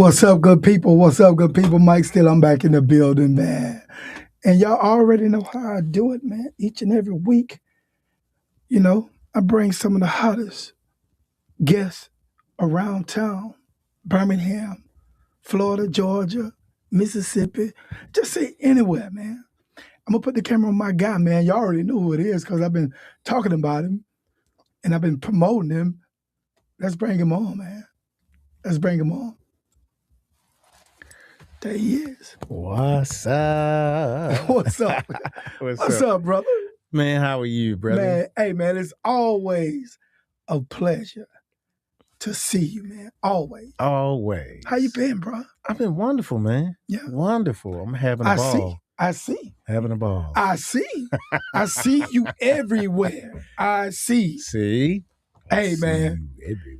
What's up, good people? What's up, good people? Mike Still, I'm back in the building, man. And y'all already know how I do it, man. Each and every week, I bring some of the hottest guests around town. Birmingham, Florida, Georgia, Mississippi. Just say anywhere, man. I'm going to put the camera on my guy, man. Y'all already know who it is because I've been talking about him and I've been promoting him. Let's bring him on, man. Let's bring him on. There he is. What's up? What's up? What's up, brother? Man, how are you, brother? Man, hey, man, it's always a pleasure to see you, man. Always. Always. How you been, bro? I've been wonderful, man. Yeah. Wonderful. I'm having a ball. I see. Having a ball. I see. I see you everywhere. I see. See? Hey, man. See you everywhere.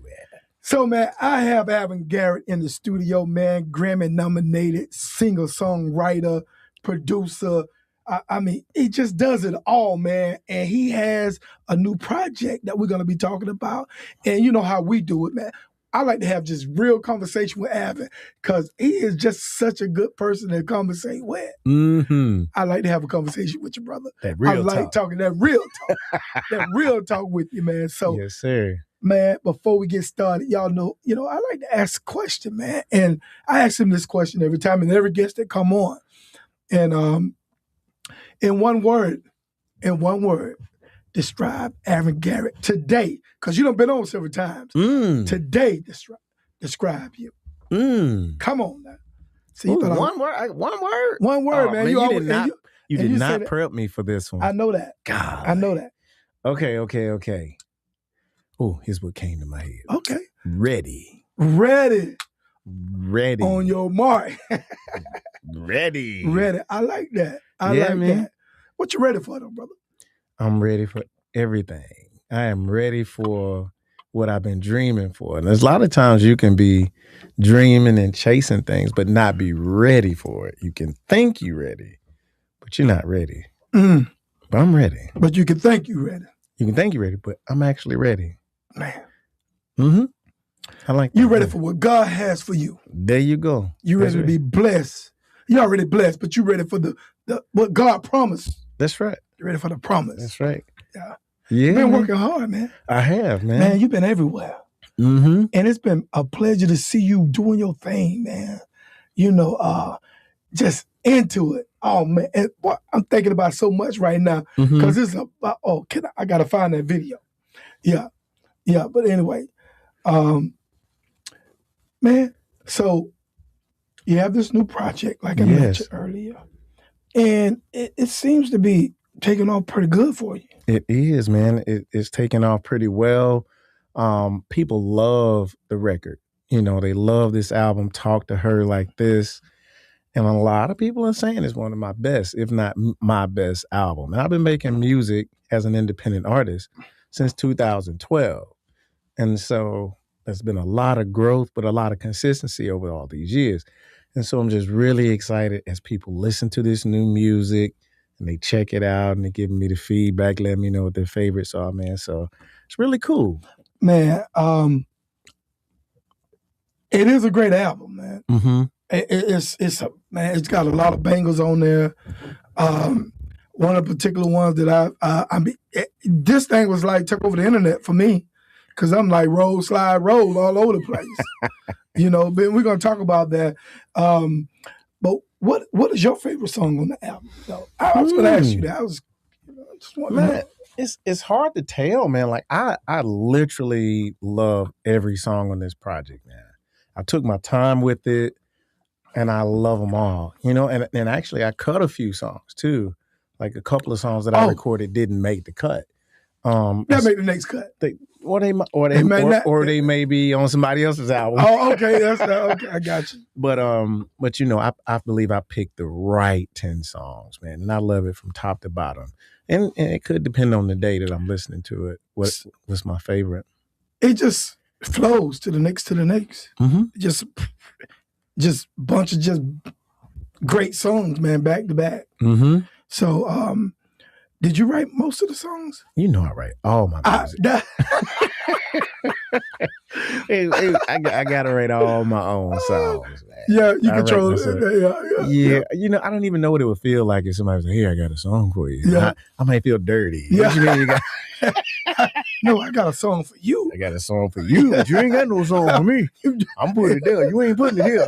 So, man, I have Alvin Garrett in the studio, man. Grammy-nominated singer-songwriter, producer. I mean, he just does it all, man. And he has a new project that we're going to be talking about. And you know how we do it, man. I like to have just real conversation with Alvin because he is just such a good person to conversate with. Mm-hmm. I like to have a conversation with you, brother. That real I like talking that real talk. That real talk with you, man. So, yes, sir. Man, before we get started, y'all know, I like to ask a question, man. And I ask him this question every time and every guest that come on. And in one word, describe Alvin Garrett today, because you done been on several times. Today, describe you. Come on now. See, one word? One word, man. Man, you did not prep me for this one. I know that. God. I know that. Okay. Oh, here's what came to my head. Okay. Ready. On your mark. Ready. I like that. I like that. What you ready for, though, brother? I'm ready for everything. I am ready for what I've been dreaming for. And there's a lot of times you can be dreaming and chasing things, but not be ready for it. You can think you're ready, but you're not ready. But I'm ready. But you can think you're ready. You can think you're ready, but I'm actually ready. Man. I like that. You ready for what God has for you. There you go. You ready to be blessed. You're already blessed, but you ready for the what God promised. That's right. You're ready for the promise. That's right. Yeah. Yeah. You've been working hard, man. I have, man. Man, you've been everywhere. And it's been a pleasure to see you doing your thing, man. Just into it. Oh, man. And I'm thinking about so much right now because it's I got to find that video. Yeah. But anyway, man, so you have this new project, like I mentioned earlier, and it seems to be taking off pretty good for you. It is, man. It's taking off pretty well. People love the record. They love this album, Talk to Her Like This. And a lot of people are saying it's one of my best, if not my best album. And I've been making music as an independent artist since 2012. And so there's been a lot of growth, but a lot of consistency over all these years. And so I'm just really excited as people listen to this new music and they check it out and they're giving me the feedback, letting me know what their favorites are, man. So it's really cool. Man, it is a great album, man. It's got a lot of bangers on there. One of the particular ones that this thing was like took over the internet for me because I'm like roll, slide, roll all over the place. But we're gonna talk about that. But what is your favorite song on the album? Though? I was gonna ask you that. I was just wondering. Man, it's hard to tell, man. Like I literally love every song on this project, man. I took my time with it. And I love them all, and actually I cut a few songs too. Like a couple of songs that I recorded didn't make the cut. That made the next cut. They may be on somebody else's album. Oh, okay. Okay. I got you. But I believe I picked the right 10 songs, man. And I love it from top to bottom. And it could depend on the day that I'm listening to it. What's my favorite? It just flows to the next. Just bunch of just great songs, man, back to back. So Did you write most of the songs? You know I write all my music. I gotta write all my own songs, man. Yeah, you control it. Yeah, you know, I don't even know what it would feel like if somebody was like, "Hey, I got a song for you." Yeah. I might feel dirty. Yeah. What you mean you got? No, I got a song for you. I got a song for you, but you ain't got no song for me. I'm putting it there. You ain't putting it here.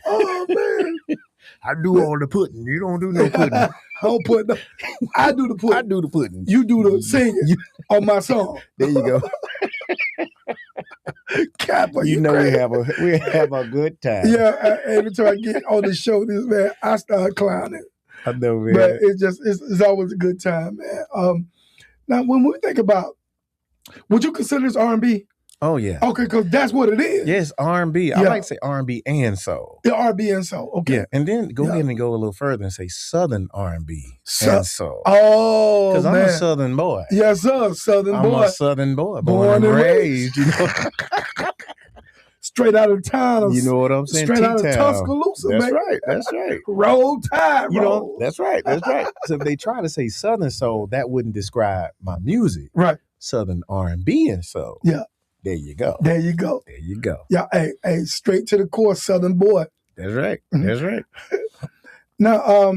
Oh man. I do all the pudding. You don't do no pudding. I don't put no, I do the pudding. I do the pudding. You do the singing on my song. There you go. Kappa, you know crazy. we have a good time. Yeah, every time I get on the show, this man, I start clowning. I know, man. But it's always a good time, man. Now when we think about, would you consider this R&B? Oh yeah. Okay, because that's what it is. Yes, R&B. I like to say R&B and soul. Yeah, R&B and soul. Okay. Yeah, and then go ahead and go a little further and say Southern R&B and soul. Oh, because I'm a Southern boy. Yes, sir, Southern boy. I'm a Southern boy, born and raised. You know, straight out of town. You know what I'm saying? Straight out of Tuscaloosa, man. That's right. That's right. Roll Tide. You know, that's right. That's right. So if they try to say Southern soul, that wouldn't describe my music. Right. Southern R&B and soul. Yeah. There you go. There you go. There you go. Yeah, hey, straight to the core, Southern boy. That's right. That's right. Now,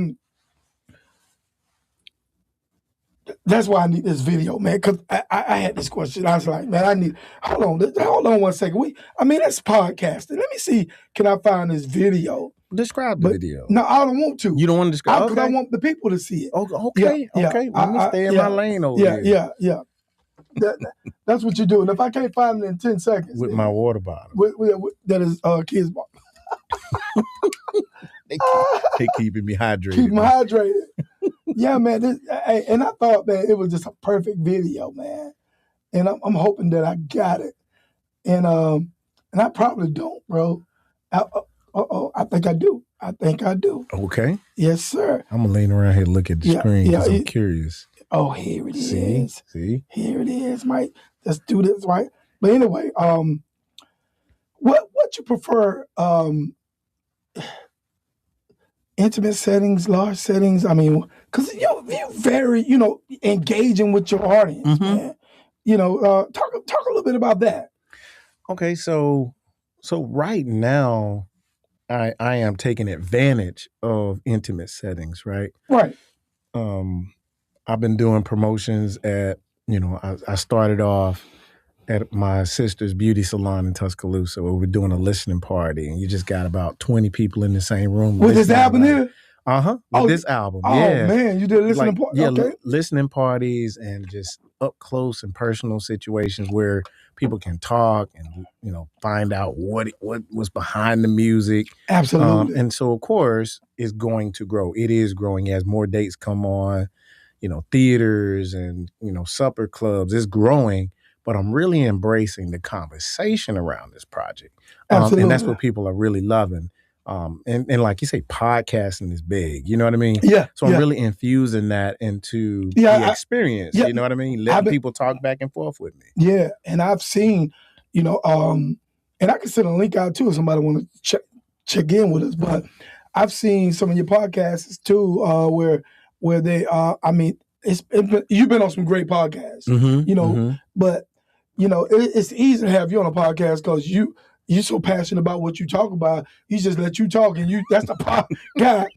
that's why I need this video, man, because I had this question. I was like, man, hold on 1 second. That's podcasting. Let me see, can I find this video? Describe the video. No, I don't want to. You don't want to describe it? Because I want the people to see it. Okay. Let me stay in my lane over here. Yeah. That's what you do. And if I can't find it in 10 seconds. With my water bottle. That is kids' bottle. They keeping me hydrated. Keep me hydrated. Yeah, man. And I thought, man, it was just a perfect video, man. And I'm hoping that I got it. And I probably don't, bro. I think I do. Okay. Yes, sir. I'm going to lean around here and look at the screen because I'm curious. Oh, here it is. See? Here it is, Mike. Let's do this, right? But anyway, what you prefer? Intimate settings, large settings. I mean, because you very, engaging with your audience, man. Talk a little bit about that. Okay, so right now, I am taking advantage of intimate settings, right? Right. I've been doing promotions at, I started off at my sister's beauty salon in Tuscaloosa where we're doing a listening party, and you just got about 20 people in the same room. With this album here? With this album. Oh, yeah. man, you did listening parties? Yeah, okay. Listening parties and just up close and personal situations where people can talk and, find out what was behind the music. Absolutely. And so, of course, it's going to grow. It is growing as more dates come on, theaters and, supper clubs. It's growing. But I'm really embracing the conversation around this project. Absolutely. And that's what people are really loving. And like you say, podcasting is big. You know what I mean? Yeah. So I'm really infusing that into the experience. You know what I mean? Letting people talk back and forth with me. Yeah. And I've seen, and I can send a link out too if somebody want to check in with us. But I've seen some of your podcasts too, where they you've been on some great podcasts, but it's easy to have you on a podcast because you're so passionate about what you talk about. You just let you talk, and that's the guy,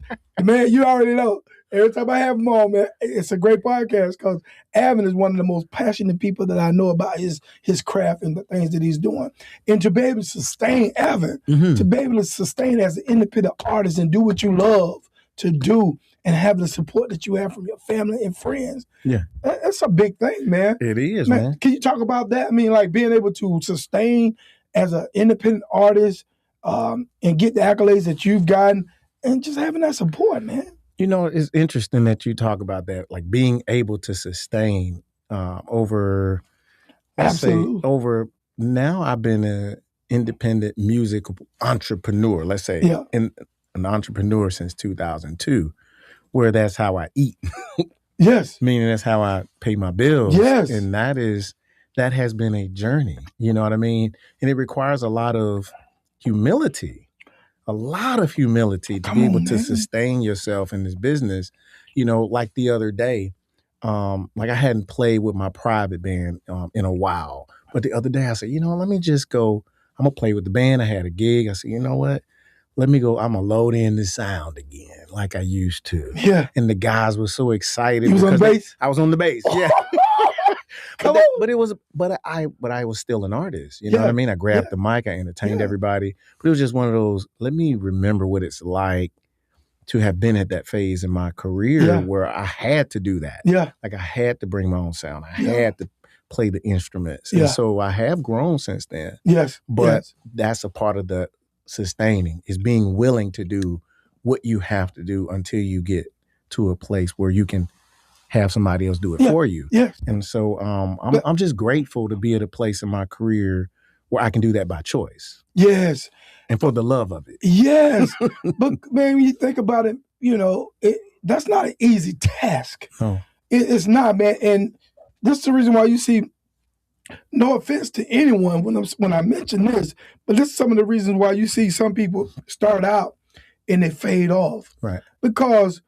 man. You already know. Every time I have him on, man, it's a great podcast because Alvin is one of the most passionate people that I know about his craft and the things that he's doing. And to be able to sustain Alvin, to be able to sustain as an independent artist and do what you love to do and have the support that you have from your family and friends. Yeah. That's a big thing, man. It is, man. Can you talk about that? I mean, like being able to sustain as an independent artist and get the accolades that you've gotten and just having that support, man. It's interesting that you talk about that, like being able to sustain over, now I've been an independent musical entrepreneur, let's say, an entrepreneur since 2002, where that's how I eat. Yes. Meaning that's how I pay my bills. Yes. And that has been a journey, you know what I mean? And it requires a lot of humility. a lot of humility to Come be able on, to man. sustain yourself in this business. Like the other day, like I hadn't played with my private band in a while, but the other day I said, let me just go. I'm gonna play with the band. I had a gig. I said, you know what? Let me go. I'm gonna load in the sound again, like I used to. Yeah. And the guys were so excited. You was on the bass? I was on the bass. Yeah. Come on. But I was still an artist. You Yeah. know what I mean? I grabbed Yeah. the mic. I entertained Yeah. everybody. But it was just one of those. Let me remember what it's like to have been at that phase in my career Yeah. where I had to do that. Yeah. Like I had to bring my own sound. I Yeah. had to play the instruments. Yeah. And so I have grown since then. Yes. But that's a part of the sustaining, is being willing to do what you have to do until you get to a place where you can have somebody else do it for you. Yes. And so I'm just grateful to be at a place in my career where I can do that by choice. Yes. And for the love of it. Yes. But man, when you think about it, that's not an easy task. No. It's not, man. And this is the reason why you see, no offense to anyone when I mention this, but this is some of the reasons why you see some people start out and they fade off. Right. Because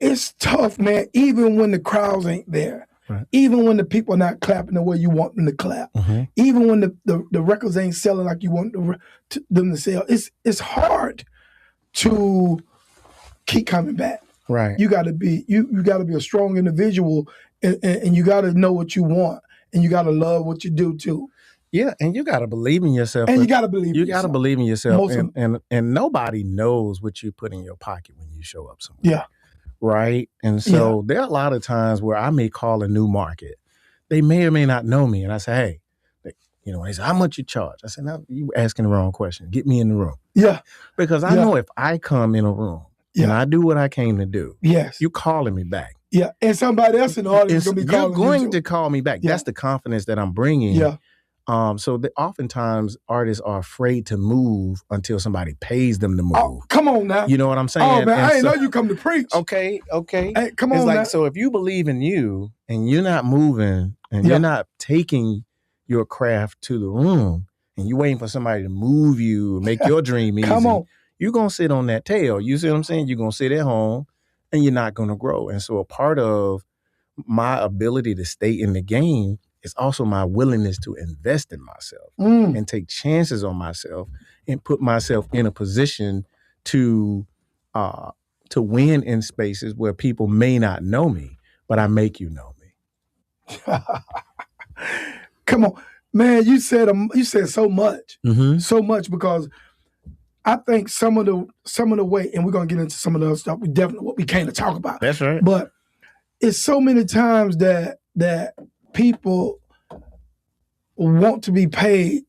it's tough, man, even when the crowds ain't there. Right. Even when the people are not clapping the way you want them to clap. Mm-hmm. Even when the records ain't selling like you want them to sell. It's hard to keep coming back. Right. You gotta be you gotta be a strong individual, and you gotta know what you want, and you gotta love what you do too. Yeah, and you gotta believe in yourself. And you gotta believe you in yourself. gotta believe in yourself. Most And nobody knows what you put in your pocket when you show up somewhere. Yeah. Right. And so there are a lot of times where I may call a new market. They may or may not know me. And I say, hey, they say, how much you charge? I said, no, you asking the wrong question. Get me in the room. Yeah. Because I know if I come in a room and I do what I came to do, yes, you calling me back. Yeah. And somebody else in the audience is going to be calling You're going to call me back. Yeah. That's the confidence that I'm bringing. Yeah. So oftentimes artists are afraid to move until somebody pays them to move. Oh, come on now. You know what I'm saying? Oh, man, I ain't know you come to preach. Okay. Hey, come on It's like, now. so if you believe in you and you're not moving and you're not taking your craft to the room and you're waiting for somebody to move you, make your dream easy, come on. You're going to sit on that tail. You see what I'm saying? You're going to sit at home and you're not going to grow. And so a part of my ability to stay in the game is also my willingness to invest in myself and take chances on myself and put myself in a position to win in spaces where people may not know me, but I make you know me. Come on, man! You said so much, so much, because I think some of the way, and we're gonna get into some of the other stuff. We definitely what we came to talk about. That's right. But it's so many times that people want to be paid.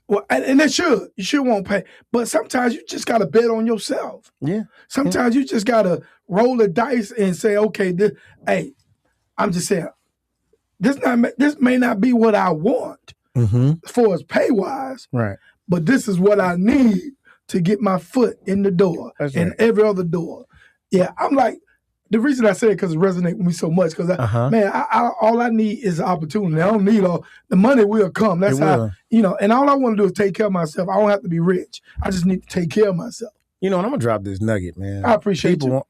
Well, and they should. You should want pay. But sometimes you just gotta bet on yourself. Yeah. Sometimes you just gotta roll the dice and say, okay, I'm just saying, this may not be what I want as far as pay wise. Right. But this is what I need to get my foot in the door. That's and right. every other door. Yeah, I'm like, the reason I say it because it resonates with me so much. Because all I need is opportunity. I don't need all the money. Will come. That's how and all I want to do is take care of myself. I don't have to be rich. I just need to take care of myself. And I'm gonna drop this nugget, man. I appreciate you.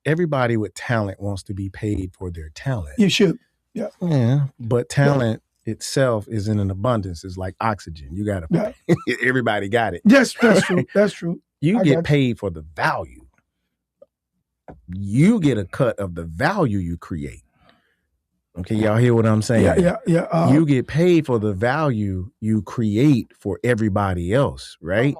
Everybody with talent wants to be paid for their talent. You should. Yeah. Yeah. But talent itself is in an abundance. It's like oxygen. You got to. Everybody got it. Yes, that's true. That's true. You get paid for the value. You get a cut of the value you create. Okay, y'all hear what I'm saying? Yeah. You get paid for the value you create for everybody else, right?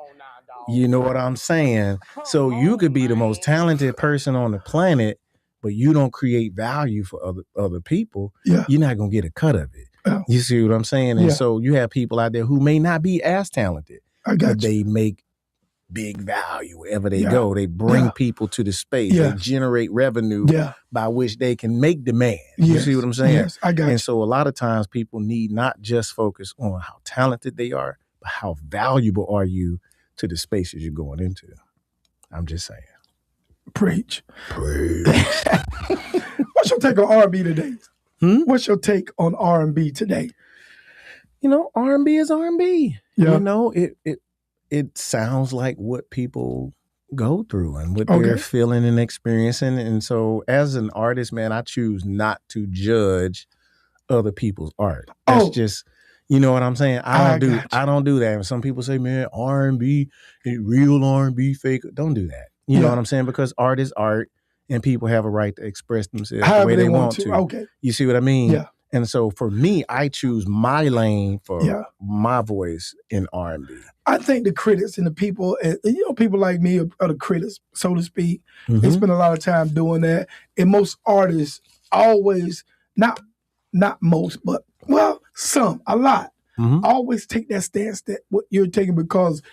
You know what I'm saying? So you could be the most talented person on the planet, but you don't create value for other people. Yeah. You're not gonna get a cut of it. Yeah. You see what I'm saying? And so you have people out there who may not be as talented, but they make big value wherever they go. They bring people to the space. They generate revenue by which they can make demand. You see what I'm saying? Yes, I got you. And so a lot of times people need not just focus on how talented they are, but how valuable are you to the spaces you're going into. I'm just saying. Preach. What's your take on R&B today? What's your take on R&B today? R&B is R&B. Yeah. it sounds like what people go through and what they're Okay. feeling and experiencing. And so as an artist, man, I choose not to judge other people's art. That's Oh, just, you know what I'm saying? I got I you. don't do that. And some people say, man, R&B, real R&B fake. Don't do that. You know Yeah. what I'm saying? Because art is art and people have a right to express themselves the However way they they want want to. to. Okay. You see what I mean? Yeah. And so for me, I choose my lane for Yeah. my voice in R&B. I think the critics and the people, people like me are the critics, so to speak. They spend a lot of time doing that. And most artists always, not most, but a lot, always take that stance that what you're taking because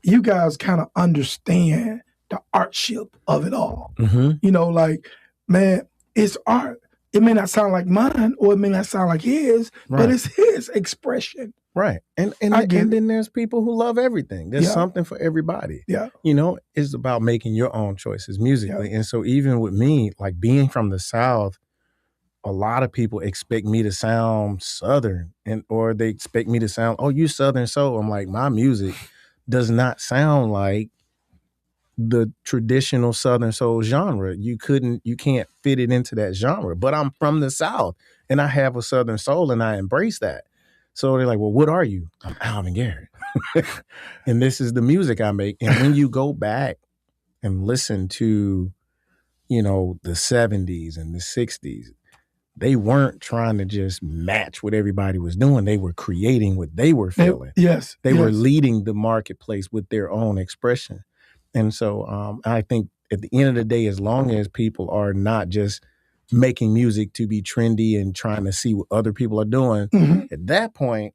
you guys kind of understand the artship of it all. Like, man, it's art. It may not sound like mine or it may not sound like his, but it's his expression. Right. And then there's people who love everything. There's something for everybody. Yeah. It's about making your own choices musically. Yeah. And so even with me, like being from the South, a lot of people expect me to sound Southern or they expect me to sound, oh, you Southern soul. I'm like, my music does not sound like the traditional Southern soul genre. You can't fit it into that genre, but I'm from the South and I have a Southern soul and I embrace that. So they're like, well, what are you? I'm Alvin Garrett. And this is the music I make. And when you go back and listen to, the 70s and the 60s, they weren't trying to just match what everybody was doing. They were creating what they were feeling. They were leading the marketplace with their own expression. And so I think at the end of the day, as long as people are not just making music to be trendy and trying to see what other people are doing, at that point,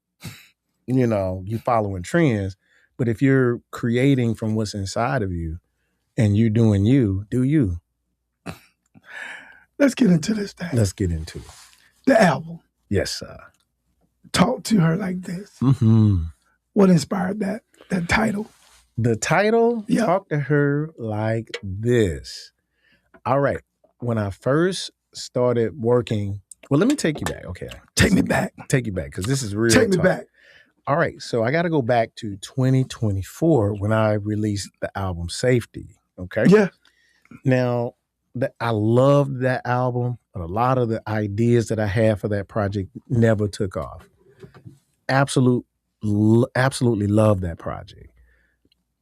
you're following trends. But if you're creating from what's inside of you and you're doing you, do you. Let's get into this thing. Let's get into it. The album. Yes, sir. Talk to Her Like This. What inspired that title? The title, Talk to Her Like This. All right. When I first started working, well, let me take you back. Okay. Take me back. Take you back because this is real. Take me back. All right. So I got to go back to 2024 when I released the album Safety. Okay. Yeah. Now, I loved that album, but a lot of the ideas that I had for that project never took off. Absolutely loved that project.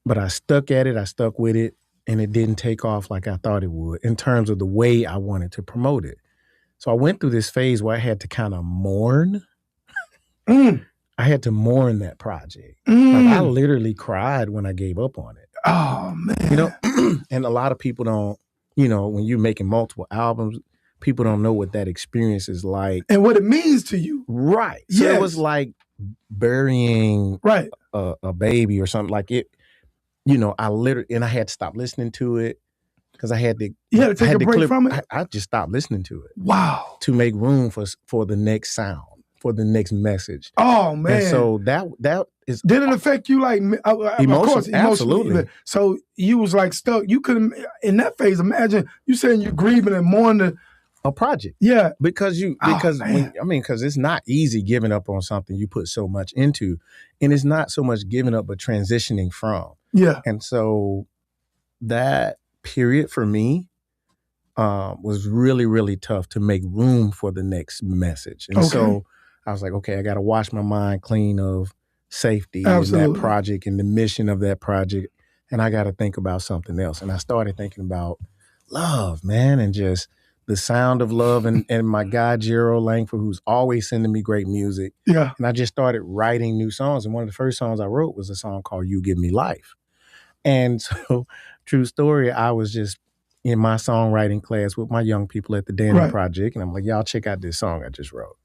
But I stuck at it, I stuck with it, and it didn't take off like I thought it would in terms of the way I wanted to promote it. So I went through this phase where I had to kind of mourn. I had to mourn that project. Like I literally cried when I gave up on it. Oh, man. And a lot of people don't, when you're making multiple albums, people don't know what that experience is like. And what it means to you. Right. So it was like burying a baby or something like it. I literally, and I had to stop listening to it because I had to. You had to take a break from it? I just stopped listening to it. Wow. To make room for the next sound, for the next message. Oh, man. And so that is. Did it affect you like emotionally? Absolutely. So you was like stuck. You couldn't, in that phase, imagine you saying you're grieving and mourning a project. Yeah. Because it's not easy giving up on something you put so much into. And it's not so much giving up, but transitioning from. Yeah. And so that period for me was really, really tough to make room for the next message. And so I was like, okay, I got to wash my mind clean of Safety and that project and the mission of that project. And I got to think about something else. And I started thinking about love, man, and just the sound of love and my guy, Gerald Langford, who's always sending me great music. Yeah. And I just started writing new songs. And one of the first songs I wrote was a song called You Give Me Life. And so, true story, I was just in my songwriting class with my young people at the Danny Project. And I'm like, y'all check out this song I just wrote.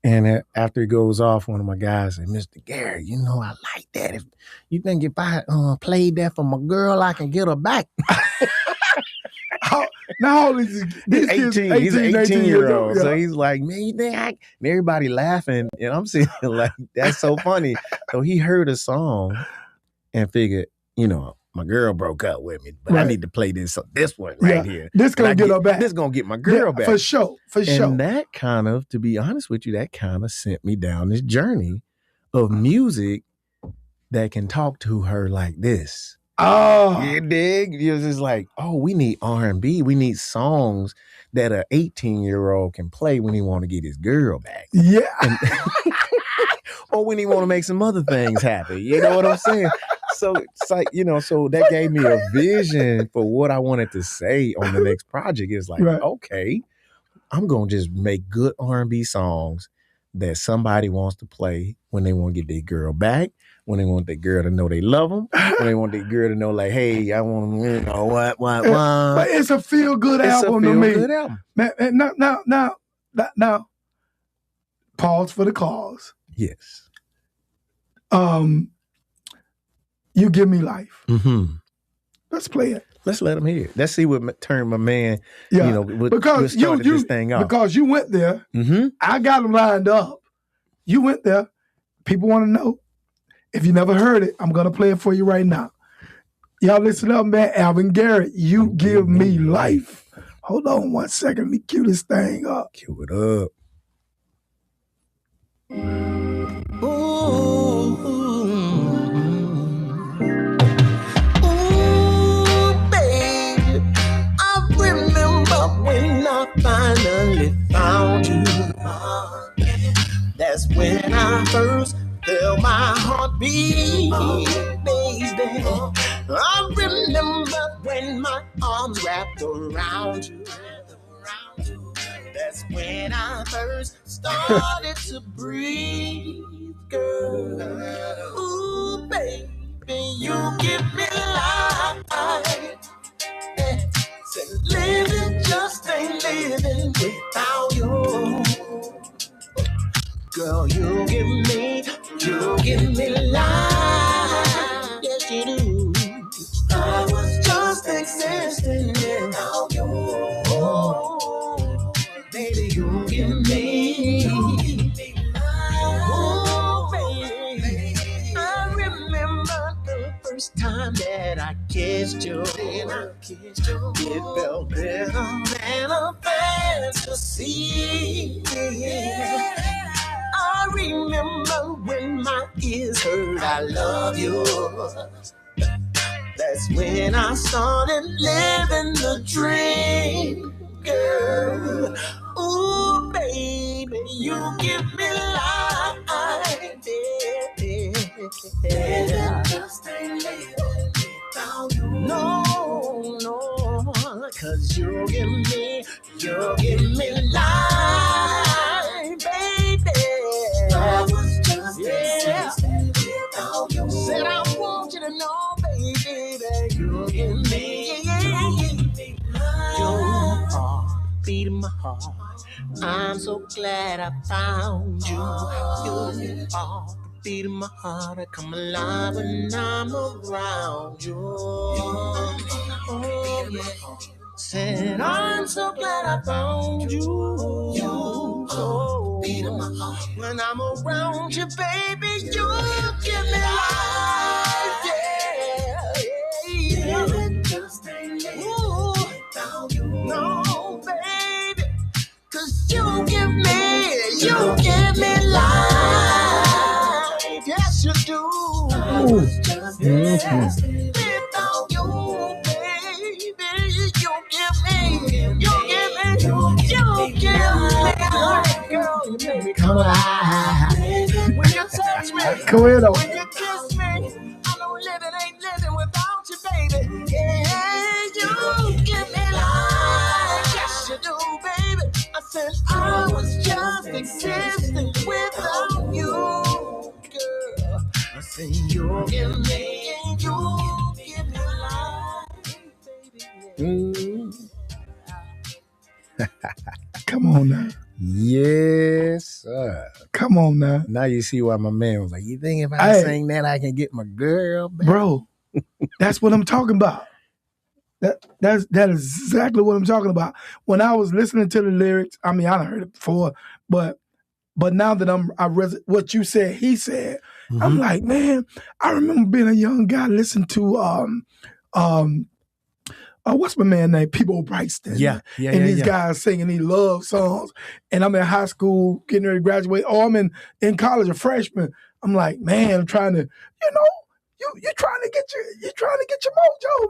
And after it goes off, one of my guys said, Mr. Garrett, I like that. If you think if I played that for my girl, I can get her back. How old is he? 18. He's an 18-year-old. Yeah. So he's like, man, you think and everybody laughing. And I'm sitting like, that's so funny. So he heard a song and figured, my girl broke up with me, but I need to play this one right here. This gonna get her back. This gonna get my girl back. For sure. And that kind of, to be honest with you, that kind of sent me down this journey of music that can talk to her like this. Oh, You dig? You're just like, oh, we need R&B. We need songs that an 18-year-old can play when he want to get his girl back. yeah. And or when he want to make some other things happen. You know what I'm saying? So it's like, so that gave me a vision for what I wanted to say on the next project. It's like, Right. okay, I'm going to just make good R&B songs that somebody wants to play when they want to get their girl back, when they want their girl to know they love them, when they want their girl to know, like, hey, I want to, what. But it's a feel-good album to me. It's a feel-good album. Now, pause for the cause. Yes. You Give Me Life. Mm-hmm. Let's play it. Let's let him hear it. Let's see what turned my man, because started this thing off. Because you went there. Mm-hmm. I got him lined up. You went there. People want to know. If you never heard it, I'm going to play it for you right now. Y'all listen up, man. Alvin Garrett, You Give Me Life. Hold on 1 second. Let me cue this thing up. Cue it up. Finally found you. That's when I first felt my heart beat, baby. I remember when my arms wrapped around you. That's when I first started to breathe, girl. Ooh, baby, you give me life. Living just ain't living without you. Girl, you give me life. Yes, you do. I was just existing without you. Oh, baby, you give me life. Oh, baby. I remember the first time that I kissed you. It felt better than a fantasy. I remember when my ears heard I love you. That's when I started living the dream, girl. Ooh, baby, you give me life. Yeah. Just ain't living without you. No, 'cause you give me life, baby. I was just existing without you. Said I want you to know, baby, that you give me your heart, beating my heart. I'm so glad I found you. You are beating my heart. I come alive when I'm around you. Oh, yeah. Said I'm so glad I found you. Oh, beating my heart. When I'm around you, baby, you give me life. Yeah. Just ain't without you. No, baby. 'Cause you give me life. Yes, you do. I was just without you, baby. You give me life, girl. You make me come alive. When you touch me, when you kiss me, I know living ain't living without you, baby. Yeah, you give me life. Yes, you do, baby. I said I was just existing without you, girl. I said you give me life, baby. Come on now. Yes, sir. Come on now. Now you see why my man was like, you think if I sing that, I can get my girl back? Bro, that's what I'm talking about. That is exactly what I'm talking about. When I was listening to the lyrics, I mean, I heard it before, but now that what you said, he said, mm-hmm. I'm like, man, I remember being a young guy listening to what's my man name? Peabo Brightston. Yeah. And these guys singing these love songs. And I'm in high school, getting ready to graduate. Oh, I'm in college, a freshman. I'm like, man, I'm trying to, You trying to get your mojo,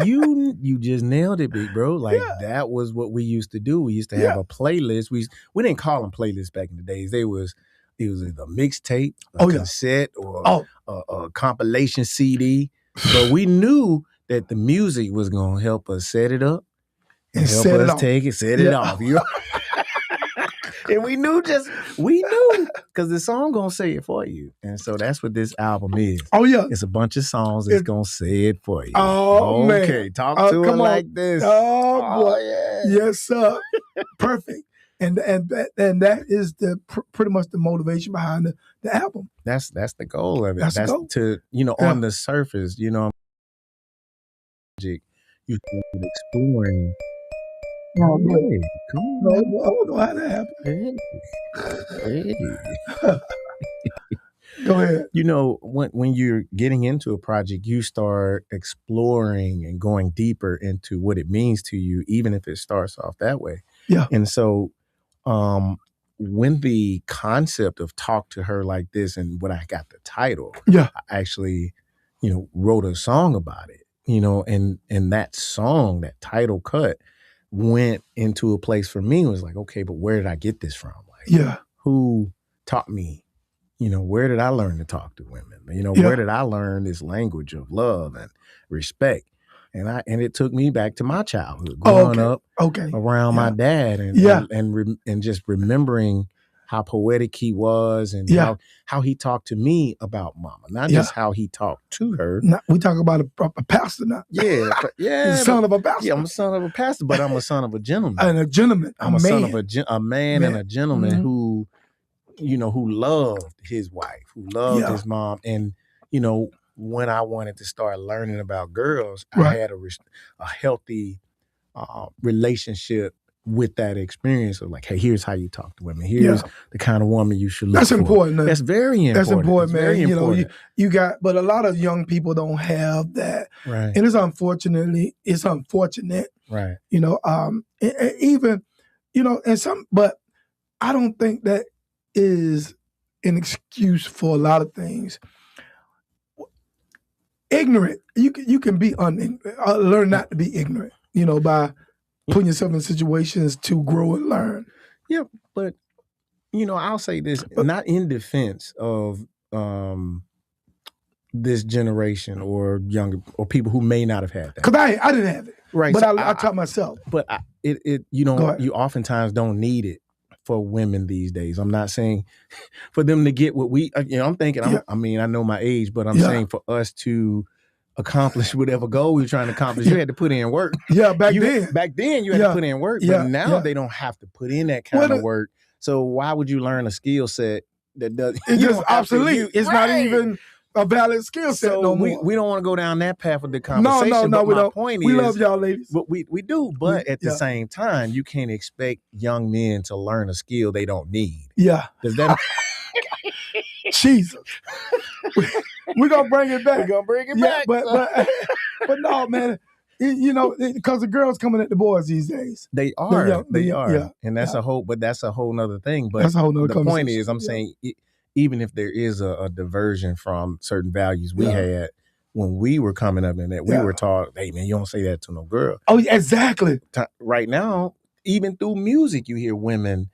man. You just nailed it, big bro. Like that was what we used to do. We used to have a playlist. We didn't call them playlists back in the days. It was either a mixtape, a cassette, or a compilation CD. But we knew that the music was gonna help us set it up and help us take it, set it off. You know? And we knew because the song gonna say it for you. And so that's what this album is. Oh yeah. It's a bunch of songs that's gonna say it for you. Oh man. Okay, talk to it like this. Oh boy. Yeah. Yes, sir. Perfect. And that is pretty much the motivation behind the album. That's the goal of it. That's the goal. To on the surface, you exploring. Oh, hey, come on. I don't know how that happened. Hey. Go ahead. When you're getting into a project, you start exploring and going deeper into what it means to you, even if it starts off that way. Yeah. And so when the concept of Talk to Her Like This and when I got the title, I actually, wrote a song about it, and that song, that title cut went into a place for me. It was like, okay, but where did I get this from? Like, who taught me? Where did I learn to talk to women? Where did I learn this language of love and respect? And it took me back to my childhood, growing up around my dad, and just remembering how poetic he was and how he talked to me about mama, not just how he talked to her. We talk about a pastor now. Yeah, the son of a pastor. Yeah, I'm a son of a pastor, but I'm a son of a gentleman. And a gentleman. I'm a son of a man and a gentleman who loved his wife, who loved his mom. And, when I wanted to start learning about girls, I had a healthy relationship with that experience of like, hey, here's how you talk to women. Here's the kind of woman you should look for. That's important. That's very important. That's important, man. Very important. You got, but a lot of young people don't have that. Right. And it's unfortunate. Right. Even, but I don't think that is an excuse for a lot of things. Ignorant, you can be learn not to be ignorant, by putting yourself in situations to grow and learn. Yeah, but I'll say this, not in defense of this generation or younger or people who may not have had that. Because I didn't have it, right? But so I taught myself. But you oftentimes don't need it for women these days. I'm not saying for them to get what we, I'm thinking, I know my age, but I'm saying for us to accomplish whatever goal we're trying to accomplish, you had to put in work. Yeah, back then you had to put in work, but now they don't have to put in that kind of work. So why would you learn a skill set that does? It's just obsolete. It's not even a valid skill set no more. We don't want to go down that path of the conversation. No, we don't. Point we love y'all ladies. But we do. But at the same time, you can't expect young men to learn a skill they don't need. Yeah. Does that? Jesus. We're going to bring it back. We're going to bring it back. But no, man. Because the girls coming at the boys these days. They are. They are. Yeah, and that's a whole nother thing. But that's a whole nother the point is, I'm saying, even if there is a diversion from certain values we had when we were coming up in that, we were taught, hey, man, you don't say that to no girl. Oh, exactly. Right now, even through music, you hear women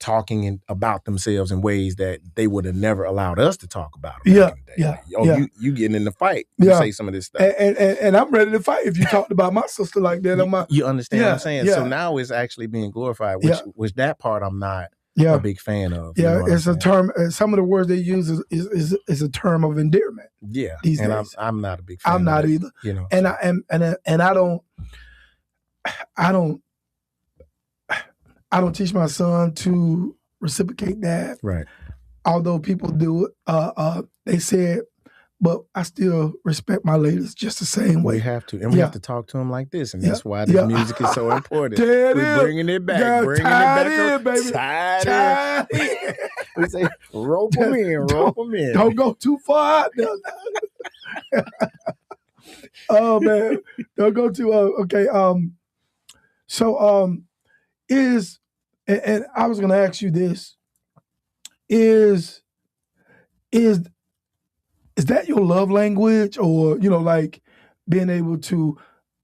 talking about themselves in ways that they would have never allowed us to talk about them. You getting in the fight. You say some of this stuff. And I'm ready to fight if you talked about my sister like that. You understand what I'm saying? So now it's actually being glorified, which that part I'm not a big fan of. Yeah, it's a term. Some of the words they use is a term of endearment. Yeah, these and days. I'm not a big fan. I'm not either. And I don't teach my son to reciprocate that. Right. Although people do it, they said, but I still respect my ladies just the same way. We have to. And we have to talk to them like this. And that's why this music is so important. We're bringing it back. Yeah, bringing it back. In, baby. Tied in. We say, rope them in. Don't go too far out there. Oh, man. Don't go too, okay. And I was going to ask you this, is is that your love language, or like being able to,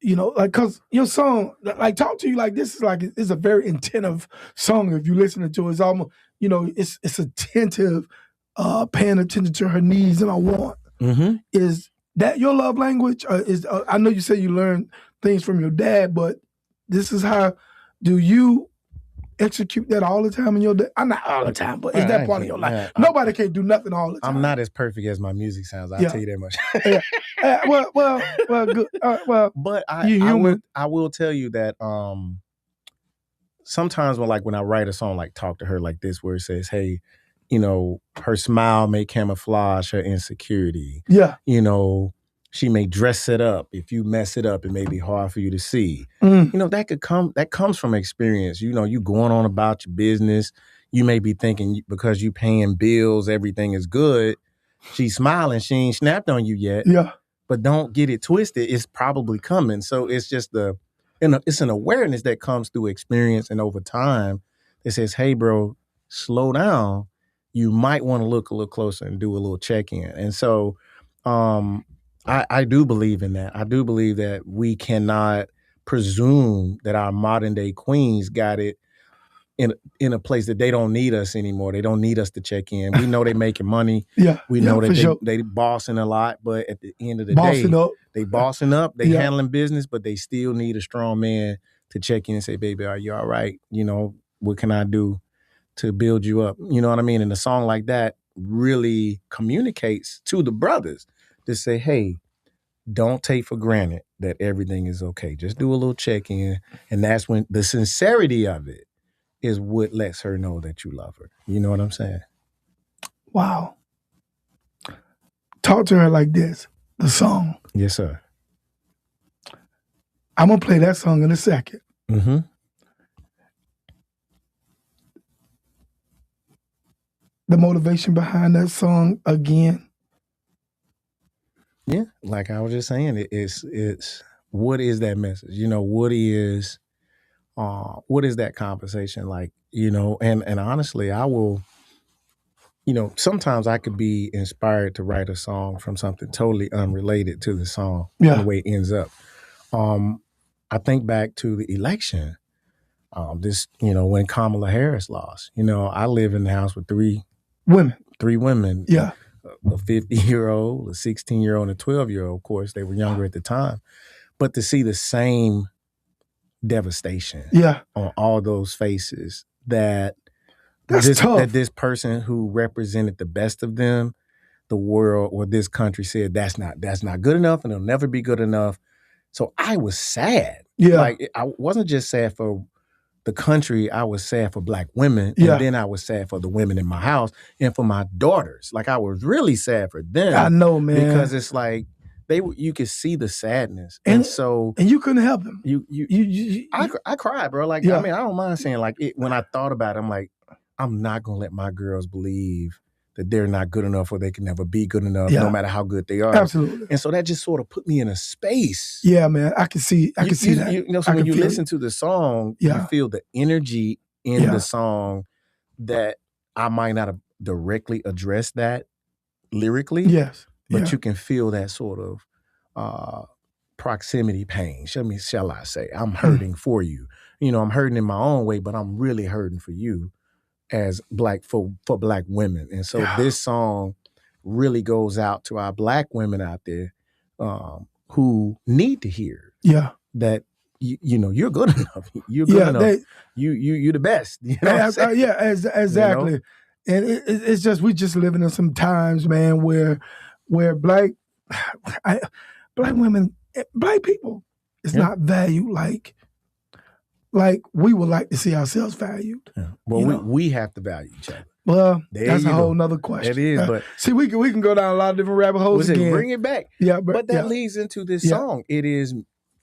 like, cause your song, like, Talk to You Like This is like, it's a very attentive song. If you listen to it, it's almost, it's attentive, paying attention to her needs and I want. Mm-hmm. Is that your love language? I know you say you learned things from your dad, but this is how, do you execute that all the time in your day? I'm not all the time, but is that part of your life? Nobody can do nothing all the time. I'm not as perfect as my music sounds. I'll tell you that much. Well, good. But human. I will tell you that sometimes when I write a song like Talk to Her Like This, where it says, hey, her smile may camouflage her insecurity. Yeah. She may dress it up. If you mess it up, it may be hard for you to see. That comes from experience. You going on about your business. You may be thinking because you paying bills, everything is good. She's smiling. She ain't snapped on you yet. Yeah. But don't get it twisted. It's probably coming. So it's just it's an awareness that comes through experience and over time. It says, hey, bro, slow down. You might want to look a little closer and do a little check-in. And so I do believe in that. I do believe that we cannot presume that our modern day queens got it in a place that they don't need us anymore. They don't need us to check in. We know they making money. Yeah. We know that sure. they bossing a lot, but at the end of the day, they bossing up, they handling business, but they still need a strong man to check in and say, baby, are you all right? What can I do to build you up? You know what I mean? And a song like that really communicates to the brothers to say, hey, don't take for granted that everything is okay. Just do a little check-in. And that's when the sincerity of it is what lets her know that you love her. You know what I'm saying? Wow. Talk to Her Like This, the song. Yes, sir. I'm going to play that song in a second. Mm-hmm. The motivation behind that song again. Yeah, like I was just saying, it's what is that message? What is that conversation like? And honestly, I will, sometimes I could be inspired to write a song from something totally unrelated to the song and the way it ends up. I think back to the election. When Kamala Harris lost, I live in the house with three women. Yeah. A 50-year-old, a 16-year-old, and a 12-year-old. Of course, they were younger at the time. But to see the same devastation on all those faces that this person who represented the best of them, the world or this country said that's not good enough and it'll never be good enough. So I was sad. Yeah. Like I wasn't just sad for the country, I was sad for Black women. And then I was sad for the women in my house and for my daughters. Like I was really sad for them. I know, man. Because it's like you could see the sadness. And you couldn't help them. I cried, bro. Like, I mean, I don't mind saying like when I thought about it, I'm like, I'm not gonna let my girls believe that they're not good enough or they can never be good enough, no matter how good they are. Absolutely. And so that just sort of put me in a space. Yeah, man. I can see that. So when you listen to the song, you feel the energy in the song that I might not have directly addressed that lyrically. Yes. But you can feel that sort of proximity pain. Shall I say? I'm hurting for you. I'm hurting in my own way, but I'm really hurting for you as for Black women. And so this song really goes out to our Black women out there who need to hear that you're good enough. You're good enough. You're the best. Exactly. And it's just we just living in some times, man, where Black women, Black people is not valued like we would like to see ourselves valued. Yeah. Well, we have to value each other. Well, that's a whole nother question. It is, but see, we can go down a lot of different rabbit holes again. Bring it back. Yeah, but that leads into this song. It is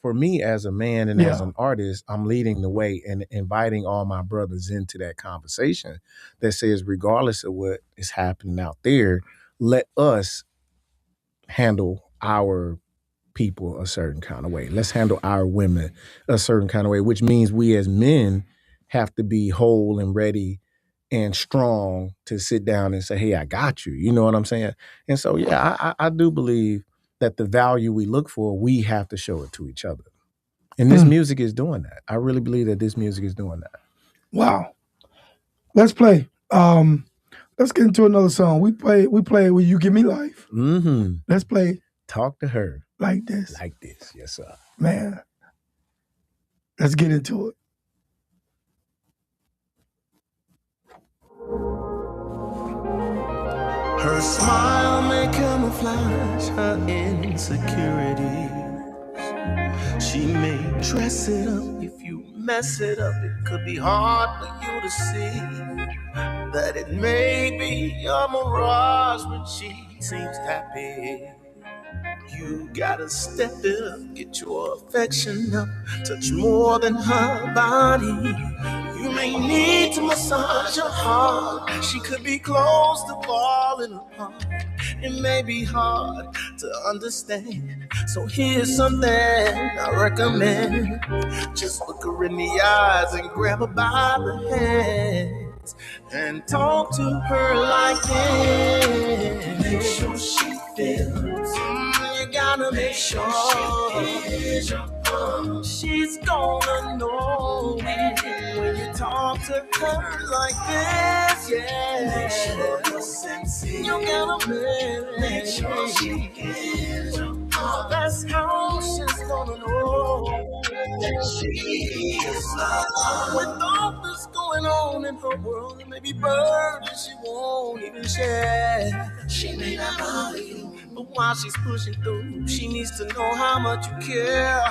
for me as a man and as an artist, I'm leading the way and inviting all my brothers into that conversation that says, regardless of what is happening out there, let us handle our people a certain kind of way. Let's handle our women a certain kind of way, which means we as men have to be whole and ready and strong to sit down and say, hey, I got you. You know what I'm saying? And so, yeah, I do believe that the value we look for, we have to show it to each other. And this music is doing that. I really believe that this music is doing that. Wow. Let's play. Let's get into another song. We play Will You Give Me Life. Mm-hmm. Let's play Talk to Her. Like This. Like this. Yes, sir. Man. Let's get into it. Her smile may camouflage her insecurities. She may dress it up. If you mess it up, it could be hard for you to see that it may be a mirage when she seems happy. You gotta step it up, get your affection up, touch more than her body. You may need to massage her heart. She could be close to falling apart. It may be hard to understand, so here's something I recommend. Just look her in the eyes and grab her by the hands and talk to her like this. Make sure she feels. You gotta make sure she's gonna know it when you talk to her like this. Yeah, make sure you're sincere. You gotta make sure she is. That's how she's gonna know that she is loved. With all this going on in her world, it may be burdens she won't even share. She may not bother you, but while she's pushing through, she needs to know how much you care.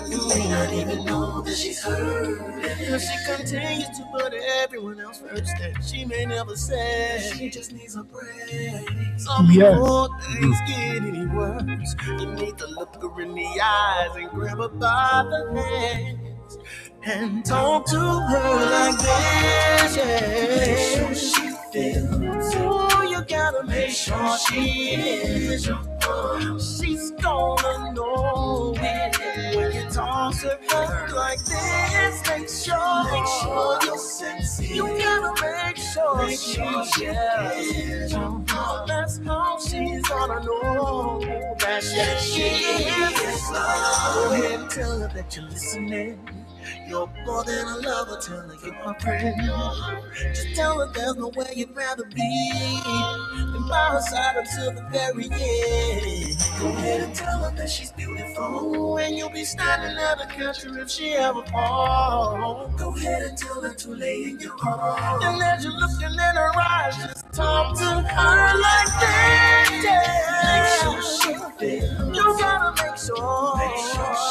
You may not even know that she's hurt. If she continues to put everyone else first, then she may never say she just needs a break. So before things get any worse, you need to look her in the eyes and grab her by the hands and talk to her like this. Yeah. Make sure she feels. So you gotta make sure she is. She's gonna know it when you talk to her like this. Make sure you're sincere. You gotta make sure she is. That's how she's gonna know that she is. Go ahead and tell her that you're listening. You're more than a lover, tell her you're my friend. Just tell her there's nowhere you'd rather be than by her side until the very end. Go ahead and tell her that she's beautiful, and you'll be standing at the catcher if she ever falls. Go ahead and tell her to lay in your arms, and as you're looking in her eyes, just talk to her like that. Yeah. Make sure she feels. You gotta make sure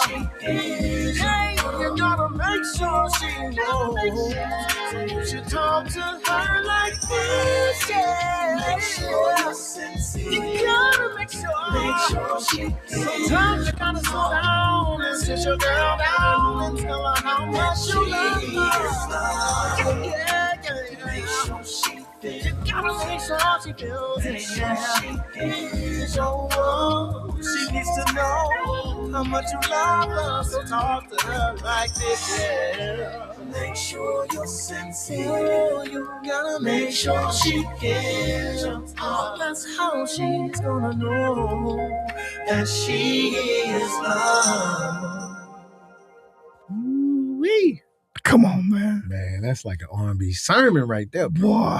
she is. Hey, you gotta make sure she knows. So you should talk to her like this, yeah. Make sure you're sincere. You gotta make sure she is. Sometimes you gotta slow down and sit your girl down and tell her how much you love her. Yeah. Make sure she feels. You gotta make sure she feels it, yeah. She needs to know how much you love her, so talk to her like this, yeah. Make sure you're sincere. You gotta make sure she cares. That's how she's gonna know that she is loved. Ooh-wee. Come on, man. Man, that's like an R&B sermon right there, bro. Boy.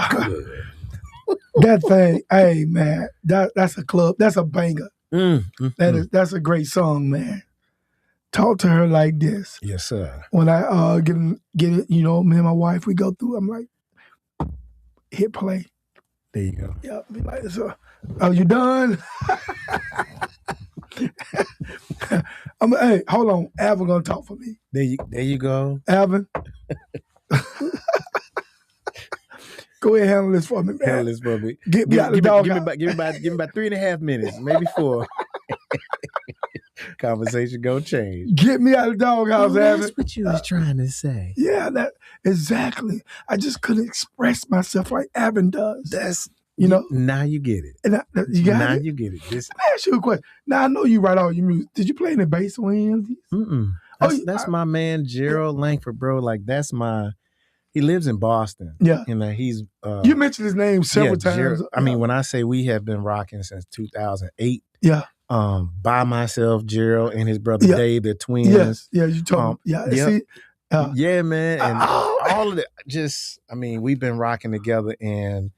That thing, hey, man, that's a club. That's a banger. That's a great song, man. Talk to her like this. Yes, sir. When I get it, you know, me and my wife, we go through, I'm like, hit play. There you go. Yeah, be like, so, are you done? Hey, hold on. Alvin gonna talk for me. There you go. Alvin. Go ahead and handle this for me, man. Handle this for me. Get me out the dog house. Give me about 3.5 minutes, maybe 4. Conversation gonna change. Get me out of the doghouse, Alvin. That's what you was trying to say. Yeah, that exactly. I just couldn't express myself like Alvin does. That's Now you get it. And you got it? You get it. Let me ask you a question. Now I know you write all your music. Did you play any bass winds? That's my man Gerald Langford, bro. Like that's my. He lives in Boston. Yeah. He's you mentioned his name several times. I mean, when I say we have been rocking since 2008. Yeah. By myself, Gerald and his brother Dave, they're twins. Yes. Yeah, you told me. Yeah. Yeah. See, yeah, man. And all of it, we've been rocking together, and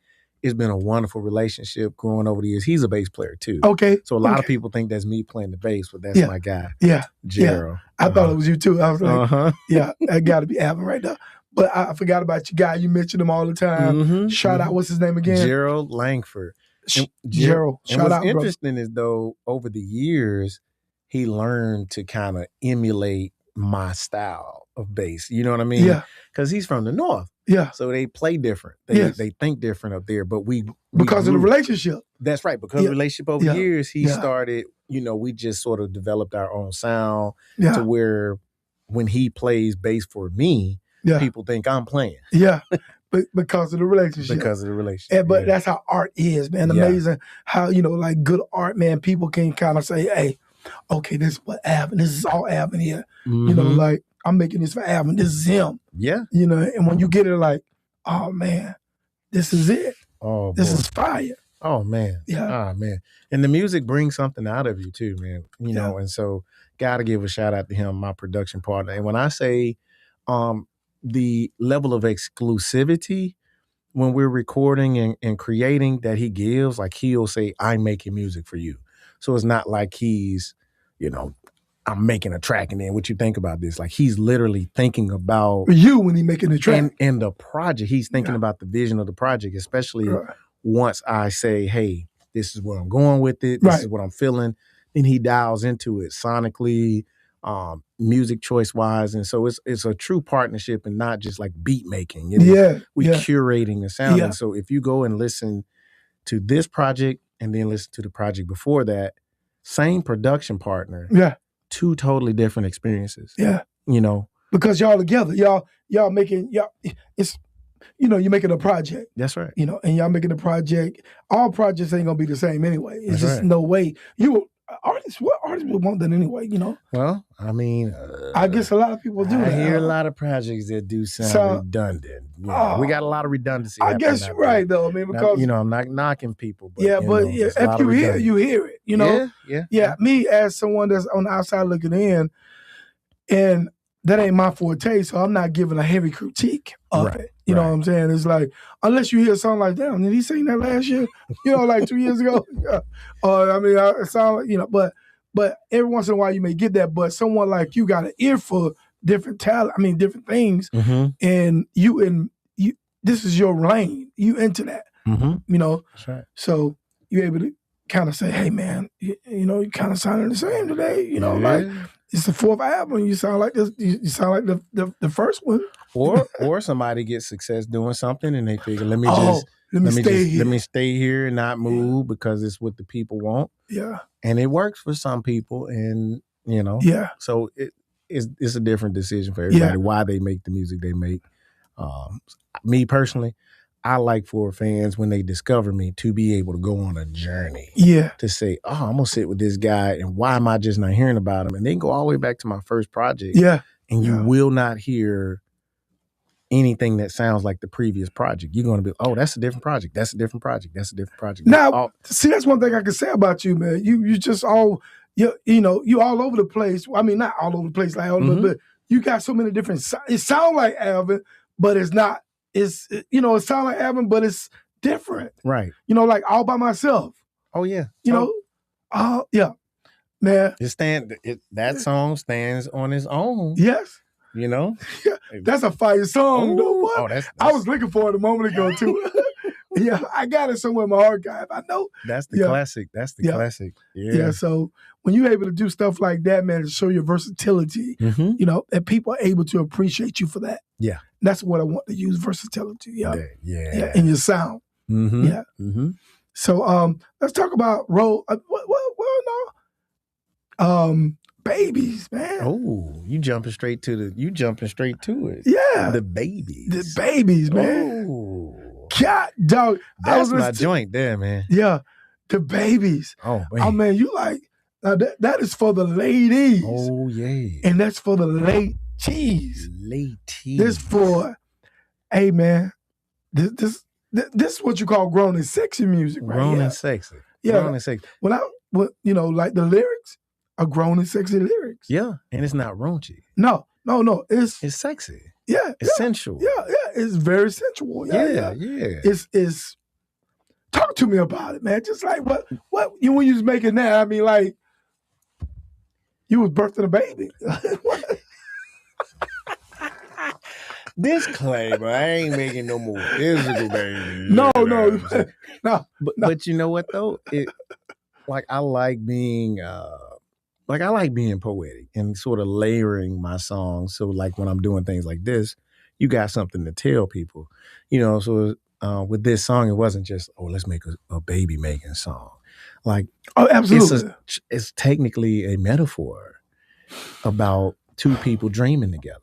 it's been a wonderful relationship growing over the years. He's a bass player too. Okay. So a lot of people think that's me playing the bass, but that's my guy. Yeah. Gerald. Yeah. I thought it was you too. I was like, yeah, that got to be Alvin right there. But I forgot about your guy. You mentioned him all the time. Shout out. What's his name again? Gerald Langford. Gerald. Shout out, what's interesting is, though, over the years, he learned to kind of emulate my style of bass. You know what I mean? Yeah. Because he's from the North. Yeah. So they play different. They think different up there. But because of the relationship. That's right. Because of the relationship over years, he started, we just sort of developed our own sound to where when he plays bass for me, people think I'm playing. Yeah. But because of the relationship. Because of the relationship. But that's how art is, man. Amazing how, like good art, man, people can kind of say, hey, okay, this is what Alvin, this is all Alvin here. Like I'm making this for Alvin. This is him. Yeah. And when you get it like, oh man, this is it. Oh, this is fire. Oh man. Yeah. Oh man. And the music brings something out of you too, man. Know, and so gotta give a shout out to him, my production partner. And when I say the level of exclusivity when we're recording and creating that he gives, like he'll say, I'm making music for you. So it's not like he's, I'm making a track and then what you think about this. Like he's literally thinking about you when he's making the track. And the project. He's thinking about the vision of the project, especially once I say, hey, this is where I'm going with it. This is what I'm feeling. Then he dials into it sonically, music choice wise. And so it's a true partnership and not just like beat making. We're curating the sound. And so if you go and listen to this project and then listen to the project before that, same production partner. Yeah. Two totally different experiences. Yeah. Because y'all together. Y'all making it's you're making a project. That's right. And y'all making a project. All projects ain't gonna be the same anyway. It's just no way. What artists would want that anyway, Well, I mean, I guess a lot of people do that. I hear a lot of projects that do sound redundant. We got a lot of redundancy. I guess you're right though. I mean, because I'm not knocking people, but if you hear it, you hear it. Yeah. Me as someone that's on the outside looking in, and that ain't my forte, so I'm not giving a heavy critique of it. You know what I'm saying? It's like, unless you hear a song like, damn, did he sing that last year? Like 2 years ago? Or, it sounds like, but every once in a while you may get that, but someone like you got an ear for different talent, different things, and you, this is your lane. You into that, That's right. So you're able to kind of say, hey, man, you kind of sounding the same today, like, it's the fourth album. You sound like this. You sound like the first one. Or somebody gets success doing something and they figure, let me stay here and not move because it's what the people want. Yeah. And it works for some people, and so it's a different decision for everybody why they make the music they make. Me personally, I like for fans when they discover me to be able to go on a journey. Yeah. To say, oh, I'm gonna sit with this guy, and why am I just not hearing about him? And then go all the way back to my first project. Yeah. And you will not hear anything that sounds like the previous project. You're gonna be, oh, that's a different project. That's a different project. That's a different project. Now, see, that's one thing I can say about you, man. You just all you all over the place. I mean, not all over the place, like but you got so many different. It sounds like Alvin, but it's not. It sounds like Alvin, but it's different. Right. Like All By Myself. Oh yeah. Yeah. Man. That song stands on its own. Yes. Yeah, that's a fire song, though. Boy. Oh, that's I was looking for it a moment ago too. Yeah, I got it somewhere in my archive. I know. That's the classic. That's the classic. Yeah. So when you're able to do stuff like that, man, to show your versatility, and people are able to appreciate you for that. Yeah. That's what I want to use, versatility. Yeah. In your sound. Yeah. So let's talk about role. Babies, man. Oh, you jumping straight to it. Yeah. The babies. The babies, man. Oh. God, dog. That's my joint there, man. Yeah. The babies. Oh, man. Oh, man, you like, that is for the ladies. Oh, yeah. And that's for the late cheese. Late cheese. This for Hey, man, this is what you call grown and sexy music, right? Grown and sexy. Yeah. Grown and sexy. When like the lyrics are grown and sexy lyrics. Yeah, and it's not raunchy. No. It's sexy. Yeah. It's sensual. Yeah. It's very sensual. Yeah. It's talk to me about it, man. Just like what when you was making that, I mean, like you was birthing a baby. Disclaimer, I ain't making no more physical baby. No. But you know what though? I like being poetic and sort of layering my songs. So like when I'm doing things like this, you got something to tell people. So with this song, it wasn't just, let's make a baby making song. Like, absolutely. It's technically a metaphor about two people dreaming together.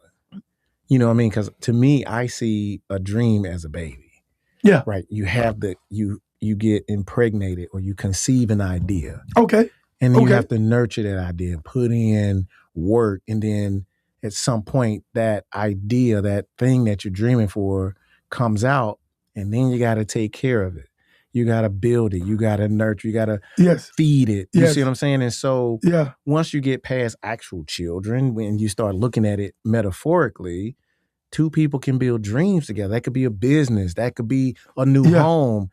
You know what I mean? Because to me, I see a dream as a baby. Yeah. Right. You have you get impregnated or you conceive an idea. Okay. And then you have to nurture that idea, put in work, and then at some point that idea, that thing that you're dreaming for comes out, and then you got to take care of it. You got to build it. You got to nurture. You got to feed it. You see what I'm saying? And so once you get past actual children, when you start looking at it metaphorically, two people can build dreams together. That could be a business. That could be a new home.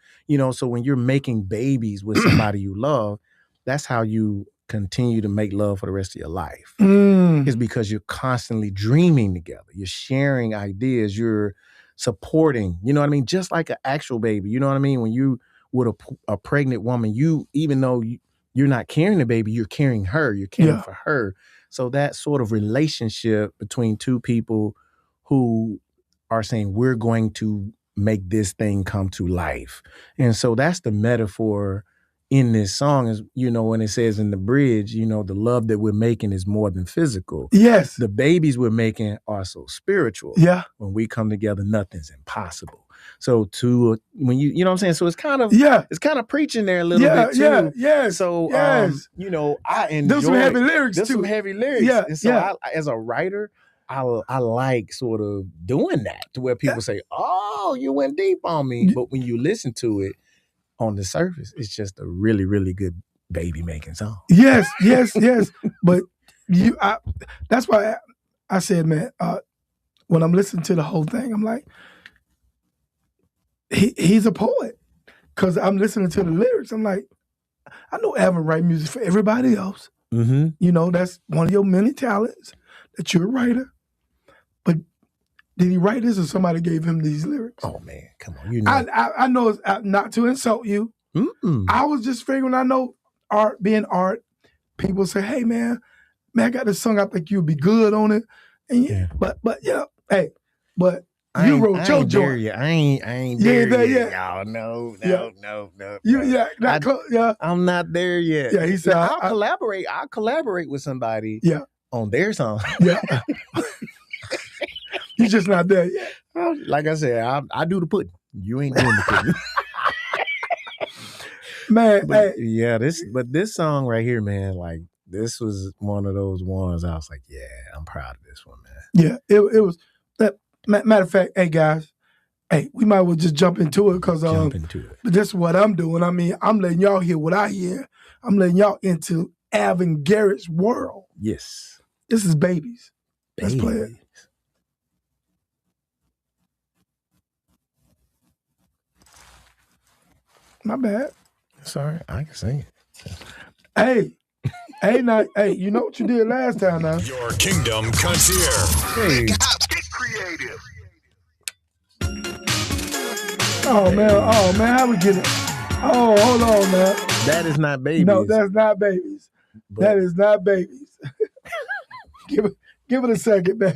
So when you're making babies with somebody you love, that's how you continue to make love for the rest of your life. It's because you're constantly dreaming together. You're sharing ideas. You're supporting, you know what I mean? Just like an actual baby, you know what I mean? When you with a pregnant woman, even though you're not carrying the baby, you're carrying her. You're caring for her. So that sort of relationship between two people who are saying, we're going to make this thing come to life. And so that's the metaphor in this song is, when it says in the bridge, the love that we're making is more than physical. Yes. The babies we're making are so spiritual. Yeah. When we come together, nothing's impossible. So when you know what I'm saying? So it's kind of preaching there a little bit too. Yeah. So I enjoy. There's some heavy lyrics too. Some heavy lyrics. Yeah. And so I, as a writer, I like sort of doing that to where people say, "Oh, you went deep on me," but when you listen to it on the surface, it's just a really, really good baby making song. Yes. But that's why I said, man, when I'm listening to the whole thing, I'm like, he's a poet. Because I'm listening to the lyrics. I'm like, I know Alvin write music for everybody else. Mm-hmm. That's one of your many talents, that you're a writer. But did he write this or somebody gave him these lyrics? Oh, man, come on. I know it's not to insult you. Mm-mm. I was just figuring, I know art being art, people say, hey, man, I got this song, I think you'll be good on it. And but hey, but you wrote your joint. I ain't there yet. Y'all, no. I'm not there yet. Yeah, he said, I'll collaborate. I'll collaborate with somebody on their song. Yeah. You're just not there yet. Like I said, I do the pudding. You ain't doing the pudding. Man, this song right here, man, like this was one of those ones I was like, yeah, I'm proud of this one, man. Yeah, it was that. Matter of fact, hey guys, we might as well just jump into it because this is what I'm doing. I mean, I'm letting y'all hear what I hear. I'm letting y'all into Alvin Garrett's world. Yes. This is Babies. Let's play it. My bad. Sorry, I can sing it. Hey, you know what you did last time now? Your Kingdom Concierge. Hey. Get creative. Oh man, how we get it? Oh, hold on, man. That is not Babies. No, that's not Babies. That is not Babies. Give it a second, man.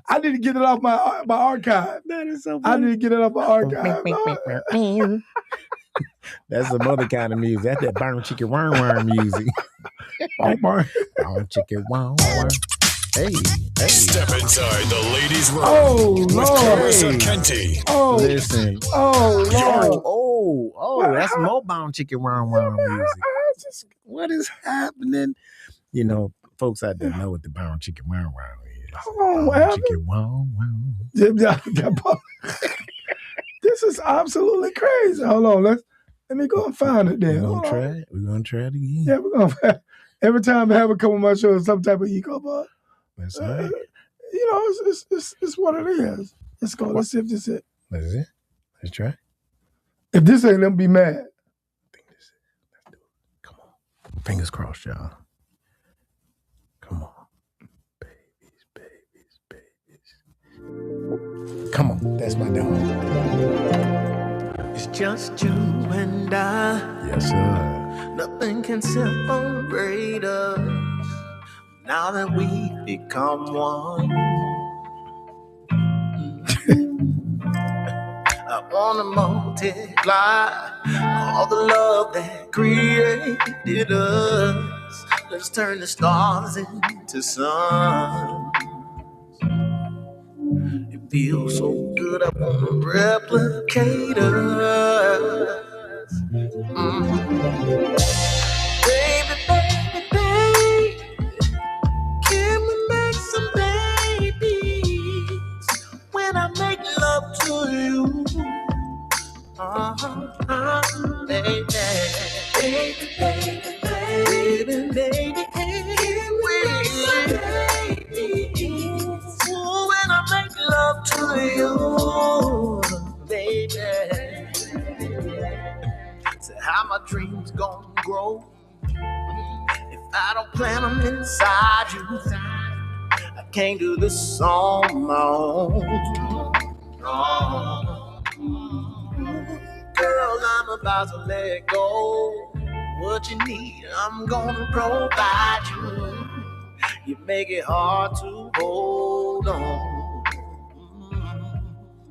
I need to get it off my archive. That is so funny. I need to get it off my archive. That's some other kind of music. That's that burn chicken worm music. Burn chicken worm. Hey. Step inside the ladies' room. Oh, with Lord. Carissa Kenty. Oh, listen. Oh, Lord. Oh, that's more bone chicken worm music. What is happening? Folks out there know what the bone chicken worm is. Hold on, Alvin. This is absolutely crazy. Hold on, let me go and find it then. We're gonna try it again. Yeah, we're gonna. Every time I have a couple of my shows, some type of ego, but that's right. You know, it's what it is. Let's go. Let's see if this is it. That's it. Let's try. If this ain't, them be mad. I think this is it. Let's do it. Come on. Fingers crossed, y'all. Come on. Babies. Come on. That's my dog. It's just you and I. Yes, sir. Nothing can separate us now that we've become one. I want to multiply all the love that created us. Let's turn the stars into sun. It feels so good, I want to replicate us. Baby, baby, baby, can we make some babies when I make love to you? Baby, baby, baby, baby, baby, can we make some babies when I make love to you, baby? So how my dreams gonna grow if I don't plant them inside you? I can't do this on my own. Girl, I'm about to let go. What you need, I'm gonna provide you. You make it hard to hold on.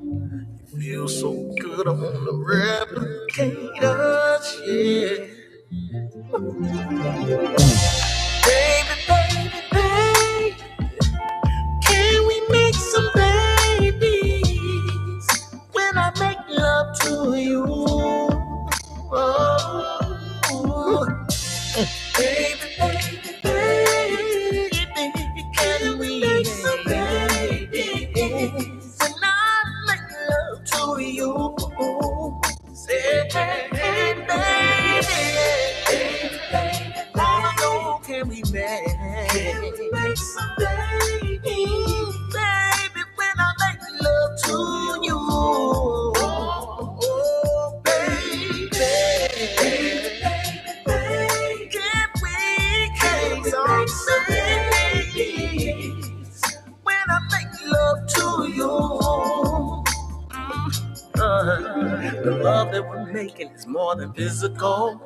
You feel so good, I wanna replicate us, yeah. Baby, baby, baby, can we make some babies when I make love to you? Oh, baby, baby, baby, can we make some babies when I make love to you? Say, hey, baby, wanna know, can we make some babies, baby, when I make love to you? Oh, baby, can we make some babies when I make love to you? The love that we're making is more than physical.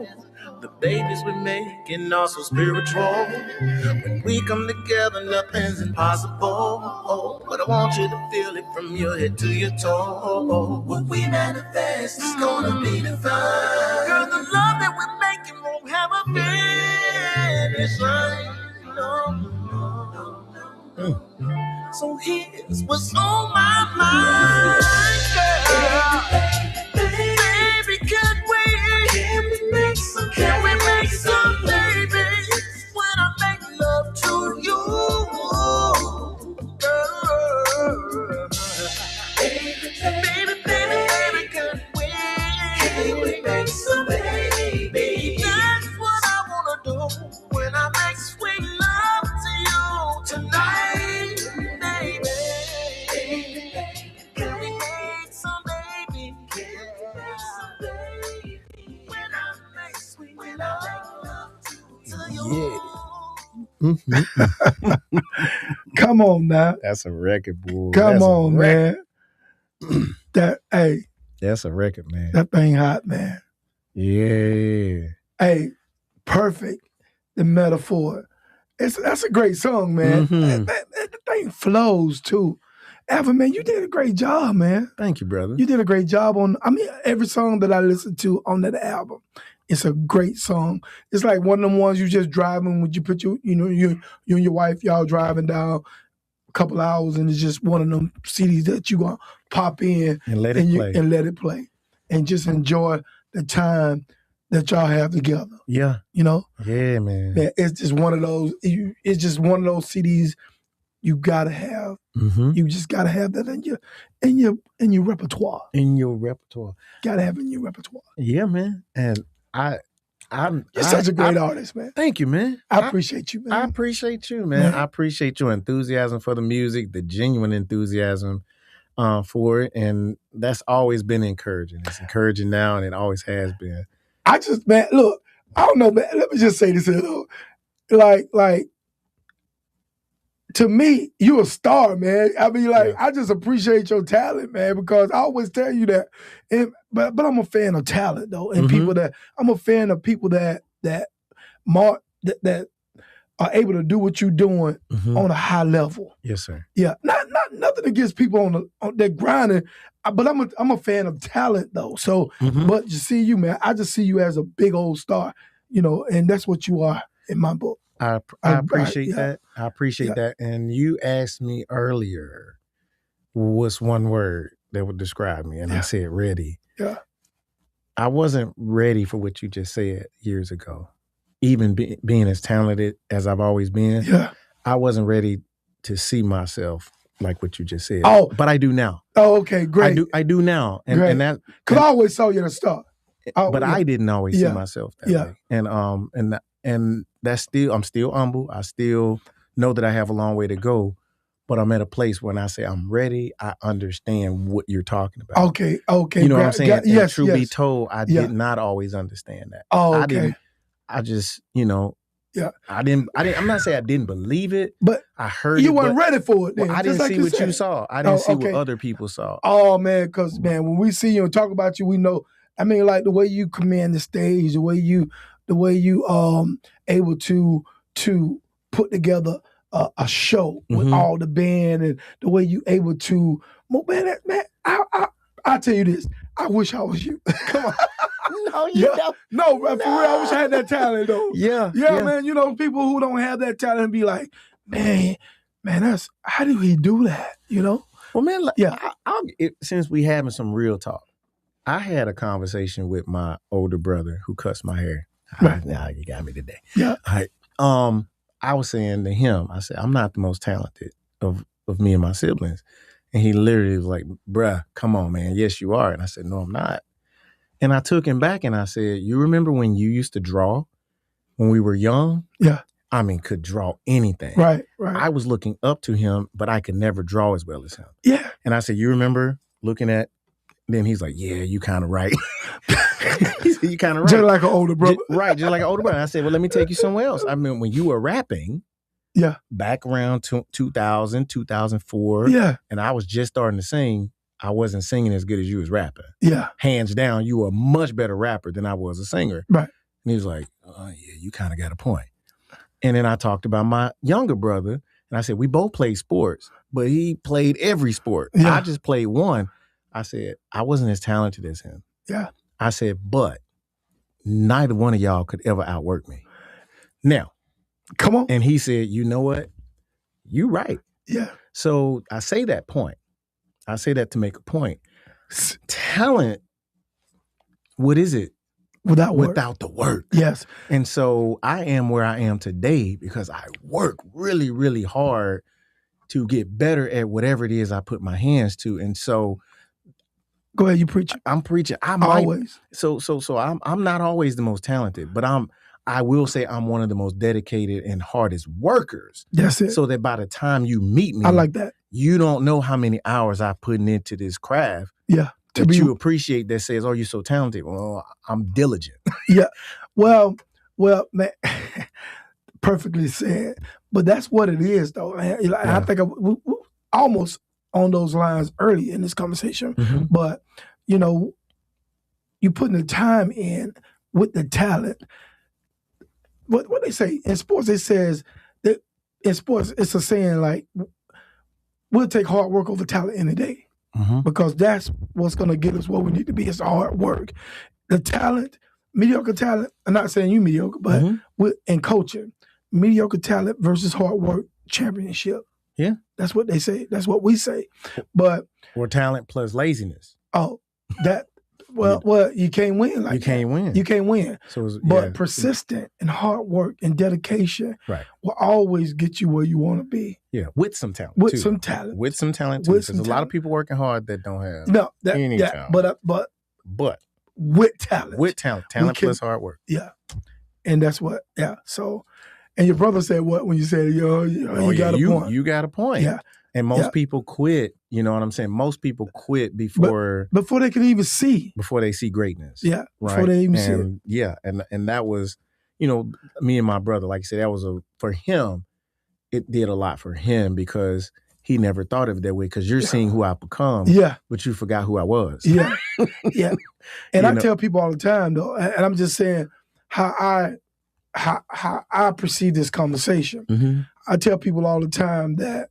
The babies we're making are so spiritual. When we come together, nothing's impossible. But I want you to feel it from your head to your toe. What we manifest is gonna be divine. Girl, the love that we're making won't have a finish line. No. So here's what's on my mind, girl. Baby, can we make some babies when I make love to you, girl? Baby, can we make some babies? That's what I wanna do when I make sweet love to you tonight, baby. Can we make some babies? When I make sweet love to you. Yeah. Come on now. That's a record, boy. Come on, man. That's a record, man. That thing hot, man. Yeah. Hey, perfect. The metaphor. That's a great song, man. Mm-hmm. That thing flows too. Alvin, man, you did a great job, man. Thank you, brother. You did a great job on. Every song that I listened to on that album, it's a great song. It's like one of them ones you just driving when you put you and your wife, y'all driving down a couple hours, and it's just one of them CDs that you gonna pop in and let it play and just enjoy the time that y'all have together. Yeah. You know? Yeah, man. Yeah, it's just one of those. It's just one of those CDs you gotta have. Mm-hmm. You just gotta have that in your repertoire. In your repertoire. Gotta have it in your repertoire. Yeah, man. And You're such a great artist, man. Thank you, man. I appreciate you, man. I appreciate you, man. I appreciate your enthusiasm for the music, the genuine enthusiasm for it. And that's always been encouraging. It's encouraging now, and it always has been. I just, man, look, I don't know, man. Let me just say this here, though. Like, to me, you a star, man. I mean, like, I just appreciate your talent, man, because I always tell you that. But I'm a fan of talent, though, and I'm a fan of people that are able to do what you're doing on a high level. Yes, sir. Yeah, not nothing against people on that grinding, but I'm a fan of talent, though. So, but you see you, man, I just see you as a big old star, and that's what you are in my book. I appreciate that. I appreciate that. And you asked me earlier, what's one word that would describe me? And I said ready. Yeah. I wasn't ready for what you just said years ago. Even being as talented as I've always been, I wasn't ready to see myself like what you just said. Oh, but I do now. Oh, okay, great. I do now, and that because I always saw you at the start. But I didn't always see myself that way. And that's still, I'm still humble. I still know that I have a long way to go, but I'm at a place when I say I'm ready. I understand what you're talking about. Okay. You know what I'm saying? Yes. Truth be told, I did not always understand that. Oh, okay. I just, I didn't. I'm not saying I didn't believe it, but I heard you it. weren't ready for it. Then, well, I didn't see what you saw. I didn't see what other people saw. Oh man, because man, when we see you and talk about you, we know. I mean, like the way you command the stage, the way you able to put together a show with all the band, and the way you able to, man. I tell you this. I wish I was you. Come on. No, you don't. No, for real, I wish I had that talent though. Yeah, man. People who don't have that talent be like, man, that's how do he do that? Well, man, since we having some real talk, I had a conversation with my older brother who cuts my hair. Right. Now you got me today. Yeah. I was saying to him, I said, I'm not the most talented of me and my siblings. And he literally was like, bruh, come on, man. Yes, you are. And I said, no, I'm not. And I took him back and I said, you remember when you used to draw when we were young? Yeah. I mean, could draw anything. Right. I was looking up to him, but I could never draw as well as him. Yeah. And I said, you remember looking at, then he's like, yeah, you kind of right. He said, you kind of right. Just like an older brother. Just like an older brother. I said, well, let me take you somewhere else. I mean, when you were rapping, back around 2000, 2004, and I was just starting to sing, I wasn't singing as good as you was rapping. Yeah. Hands down, you were a much better rapper than I was a singer. Right. And he was like, oh, yeah, you kind of got a point. And then I talked about my younger brother, and I said, we both played sports, but he played every sport. Yeah. I just played one. I said, I wasn't as talented as him. Yeah. I said, but neither one of y'all could ever outwork me. Now, come on. And he said, you know what? You right. Yeah. So I say that point. I say that to make a point. Talent, what is it? Without the work. Yes. And so I am where I am today because I work really, really hard to get better at whatever it is I put my hands to. And so go ahead, you preach. I'm preaching. Always. So I'm not always the most talented, but I will say I'm one of the most dedicated and hardest workers. That's it. So that by the time you meet me, I like that. You don't know how many hours I've put into this craft. Yeah. That you appreciate that says, oh, you're so talented. Well, I'm diligent. Yeah. Well, man, perfectly said. But that's what it is, though. I think we almost on those lines early in this conversation. Mm-hmm. But, you putting the time in with the talent. What they say in sports, it says that in sports, it's a saying like, we'll take hard work over talent any day. Mm-hmm. Because that's what's going to get us where we need to be. It's hard work. The talent, mediocre talent, I'm not saying you mediocre, but in coaching, mediocre talent versus hard work championship. Yeah. That's what they say. That's what we say. But or talent plus laziness. Oh, that Well, you can't win like you can't win. You can't win. So but persistent and hard work and dedication will always get you where you want to be. Yeah, with some talent. With too. some talent. With some talent too. Because a lot of people working hard that don't have any talent. But with talent. With talent. Talent plus hard work. Yeah. And that's what, So, and your brother said what when you said, you got a point. You got a point. Yeah. And most people quit, you know what I'm saying? Most people quit before they can even see. Before they see greatness. Yeah. Right? Before they even see it. Yeah. And that was, me and my brother, like I said, that was for him, it did a lot for him because he never thought of it that way because you're seeing who I've become. Yeah. But you forgot who I was. Yeah. Yeah. And I tell people all the time though, and I'm just saying how I perceive this conversation. Mm-hmm. I tell people all the time that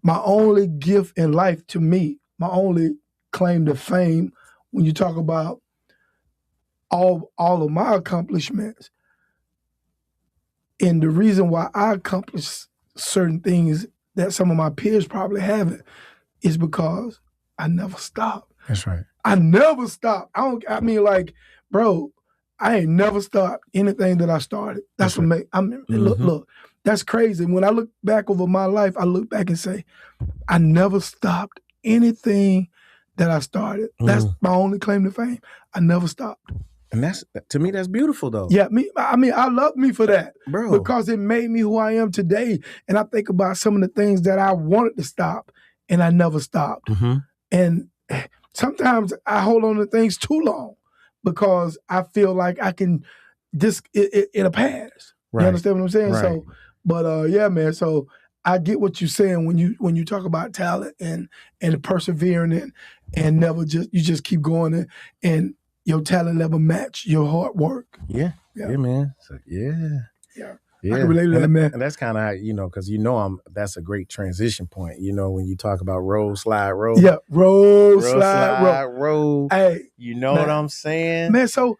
my only gift in life to me, my only claim to fame, when you talk about all of my accomplishments, and the reason why I accomplish certain things that some of my peers probably haven't, is because I never stopped. That's right. I never stopped. Bro, I ain't never stopped anything that I started. That's what makes. Look, that's crazy. When I look back over my life, I look back and say, I never stopped anything that I started. That's my only claim to fame. I never stopped. And to me, that's beautiful though. Yeah, I love me for that. Bro. Because it made me who I am today. And I think about some of the things that I wanted to stop and I never stopped. Mm-hmm. And sometimes I hold on to things too long because I feel like I can it'll pass. Right. You understand what I'm saying? Right. So, but yeah, man. So I get what you're saying when you talk about talent and persevering and never you just keep going and your talent never match your hard work. Yeah, man. So yeah. I can relate to that, man. And that's kind of how, because that's a great transition point. When you talk about roll, slide, roll. Yeah, roll, slide, roll. Hey, you know what I'm saying, man? So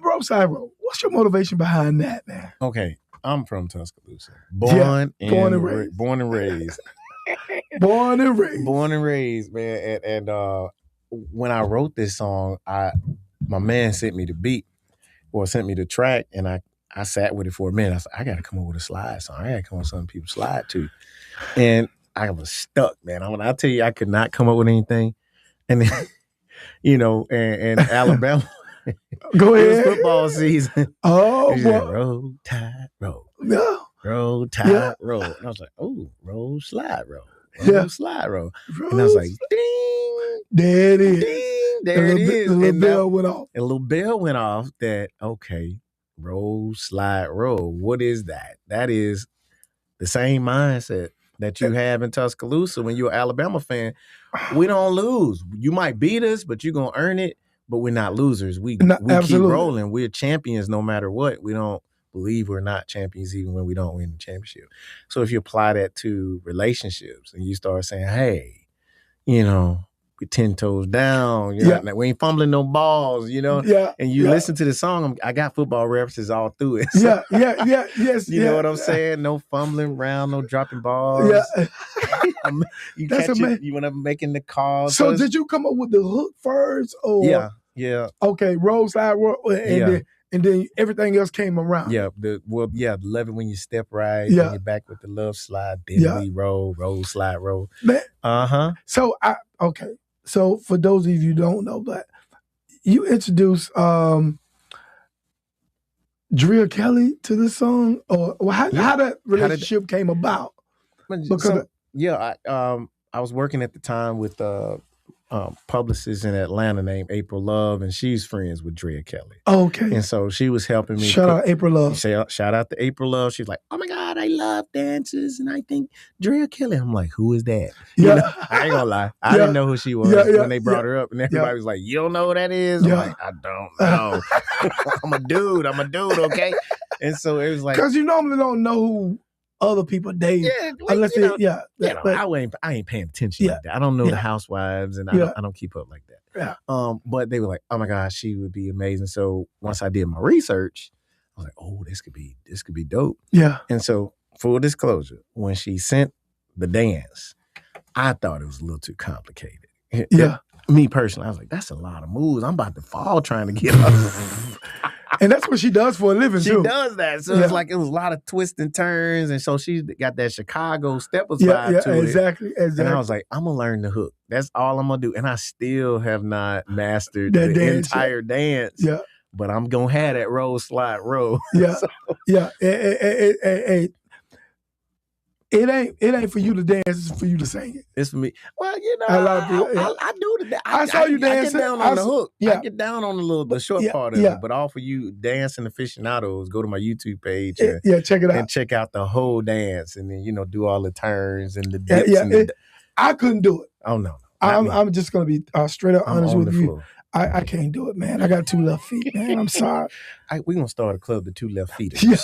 roll, slide, roll. What's your motivation behind that, man? Okay, I'm from Tuscaloosa, born and raised. Born and raised, man. And when I wrote this song, my man sent me the beat or sent me the track, and I sat with it for a minute. I said, I got to come up with a slide song. I got to come up with something people slide to. And I was stuck, man. When I tell you, I could not come up with anything. And then, and Alabama. Go ahead. It was football season. Oh, boy. Roll, tide, roll. No. Roll, tide, roll. And I was like, oh, roll, slide, roll. Roll, slide, roll. And I was like, ding. There it is. Ding. There it is. A little bell went off. A little bell went off that, okay, roll, slide, roll. What is that? That is the same mindset that you have in Tuscaloosa when you're an Alabama fan. We don't lose. You might beat us, but you're going to earn it. But we're not losers. We keep rolling. We're champions no matter what. We don't believe we're not champions even when we don't win the championship. So if you apply that to relationships and you start saying, hey, we 10 toes down. We ain't fumbling no balls, Yeah. And you listen to the song, I got football references all through it. So, yes. You know what I'm saying? No fumbling around, no dropping balls. Yeah. You catch it, you end up making the call. So did you come up with the hook first? Or Yeah. Okay, roll, slide, roll, and then everything else came around. Yeah, love it when you step right, then you're back with the love slide, then we roll, slide, roll. Man, So for those of you who don't know, but you introduced Drea Kelly to this song, or how that relationship came about? Because I was working at the time with publicist in Atlanta named April Love, and she's friends with Drea Kelly. Okay. And so she was helping me. Shout out April Love. Shout out to April Love. She's like, oh my God, I love dances, and I think Drea Kelly. I'm like, who is that? I ain't gonna lie. I didn't know who she was when they brought her up, and everybody was like, you don't know who that is? I'm like, I don't know. I'm a dude, okay? And so it was like, because you normally don't know who other people date. Yeah, unless I ain't paying attention like that. I don't know the housewives, and I don't keep up like that. Yeah. But they were like, oh my gosh, she would be amazing. So once I did my research, I was like, oh, this could be dope. Yeah. And so full disclosure, when she sent the dance, I thought it was a little too complicated. Yeah. me personally, I was like, that's a lot of moves. I'm about to fall trying to get up. And that's what she does for a living, she too. does that. So it's like it was a lot of twists and turns. And so she got that Chicago stepper side to exactly. it. And I was like, I'm going to learn the hook. That's all I'm going to do. And I still have not mastered that the dance, entire dance. Yeah. But I'm going to have that roll, slide, roll. Yeah. Yeah. It ain't for you to dance. It's for you to sing it. It's for me. Well, you know, I do the. I saw you dancing. I get down on the hook. Yeah. I get down on the short part of it. But all for you dancing aficionados, go to my YouTube page. Check it out. And check out the whole dance, and then do all the turns and the dips. I couldn't do it. Oh no. I'm just gonna be straight up honest with you. Floor. I can't do it, man. I got 2 left feet, man. I'm sorry. We're gonna start a club, the 2 left feeters. Yeah.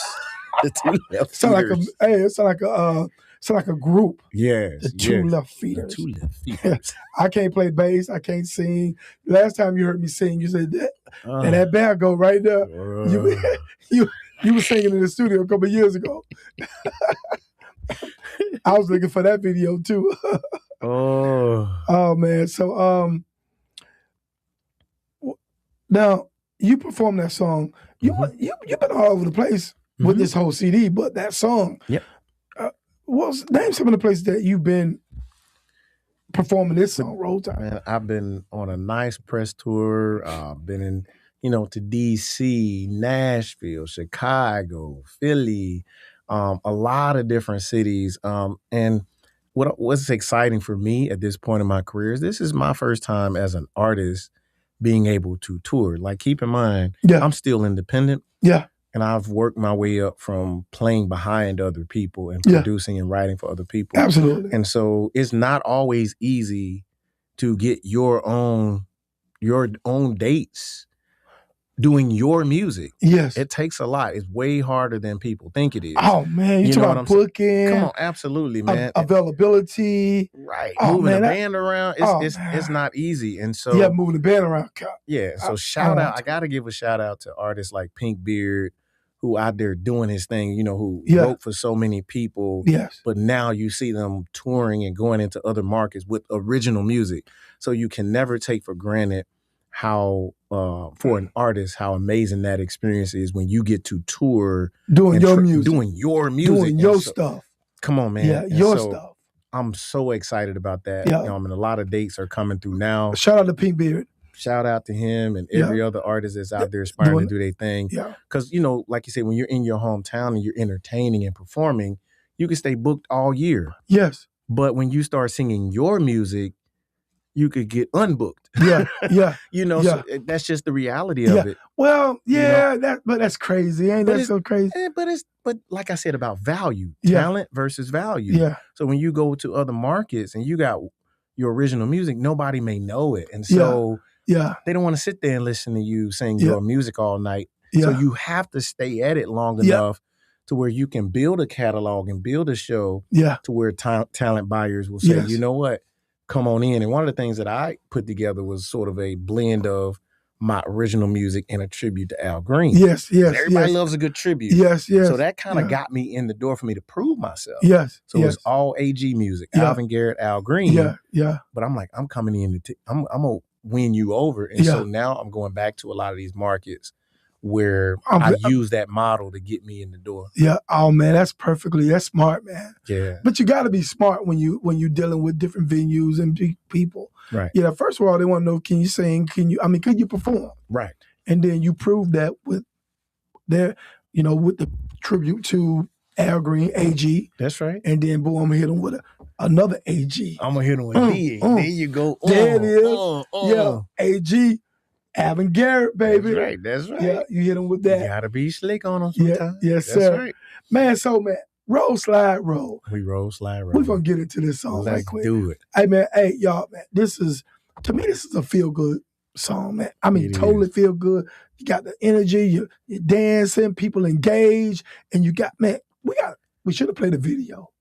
The 2 left feeters. It's like a group. Yes. The 2 left feeters. The 2 left feeters. I can't play bass. I can't sing. Last time you heard me sing, you said that. And that bell go right there. You were singing in the studio a couple of years ago. I was looking for that video too. Oh man. So now you perform that song. You've been all over the place with this whole CD, but that song. Yep. Name some of the places that you've been performing this song, Roll Tide. Man, I've been on a nice press tour. Been in, to DC, Nashville, Chicago, Philly, a lot of different cities. And what's exciting for me at this point in my career is this is my first time as an artist being able to tour. Like, keep in mind, I'm still independent. Yeah. And I've worked my way up from playing behind other people and producing and writing for other people. Absolutely. And so it's not always easy to get your own dates doing your music. Yes. It takes a lot. It's way harder than people think it is. Oh, man. You talk about booking. Come on, absolutely, man. Availability. Right. Moving the band around. It's not easy. And so moving the band around. Yeah. So shout out. I gotta give a shout out to artists like Pinkbeard, who out there doing his thing, who wrote for so many people. Yes. But now you see them touring and going into other markets with original music. So you can never take for granted how, for an artist, how amazing that experience is when you get to tour. Doing your music. Doing your stuff. Come on, man. Yeah, your stuff. I'm so excited about that. Yeah. And a lot of dates are coming through now. Shout out to Pinkbeard. Shout out to him and every other artist that's out there aspiring to do their thing. Yeah. Because, like you said, when you're in your hometown and you're entertaining and performing, you can stay booked all year. Yes. But when you start singing your music, you could get unbooked. Yeah. So that's just the reality of it. Well, but that's crazy. Ain't that so crazy? But like I said about value, talent versus value. Yeah. So when you go to other markets and you got your original music, nobody may know it. And so they don't want to sit there and listen to you sing your music all night. So you have to stay at it long enough to where you can build a catalog and build a show to where talent buyers will say, you know what, come on in. And one of the things that I put together was sort of a blend of my original music and a tribute to Al Green. Yes. Everybody loves a good tribute. Yes. So that kind of got me in the door for me to prove myself. Yes. So it's all AG music, Alvin Garrett, Al Green. Yeah. But I'm like, I'm coming in I'm gonna win you over. And so now I'm going back to a lot of these markets where I use that model to get me in the door. Yeah. Oh man, that's smart, man. Yeah. But you got to be smart when you're dealing with different venues and people. Right. Yeah. First of all, they want to know, can you sing? Can you perform? Right. And then you prove that with with the tribute to Al Green, AG. That's right. And then boom, I'm gonna hit him with another AG. I'm gonna hit him with D. There you go. There it is. Yeah. AG. Alvin Garrett, baby. That's right. Yeah, you hit him with that. You gotta be slick on them sometimes. Yes, That's sir. Right. Man, roll, slide, roll. We roll, slide, roll. We're gonna get into this song right quick. Let's do it. Hey, man, y'all, man, this is a feel-good song, man. I mean, totally feel good. You got the energy, you're dancing, people engage, and you got, man, we should have played a video.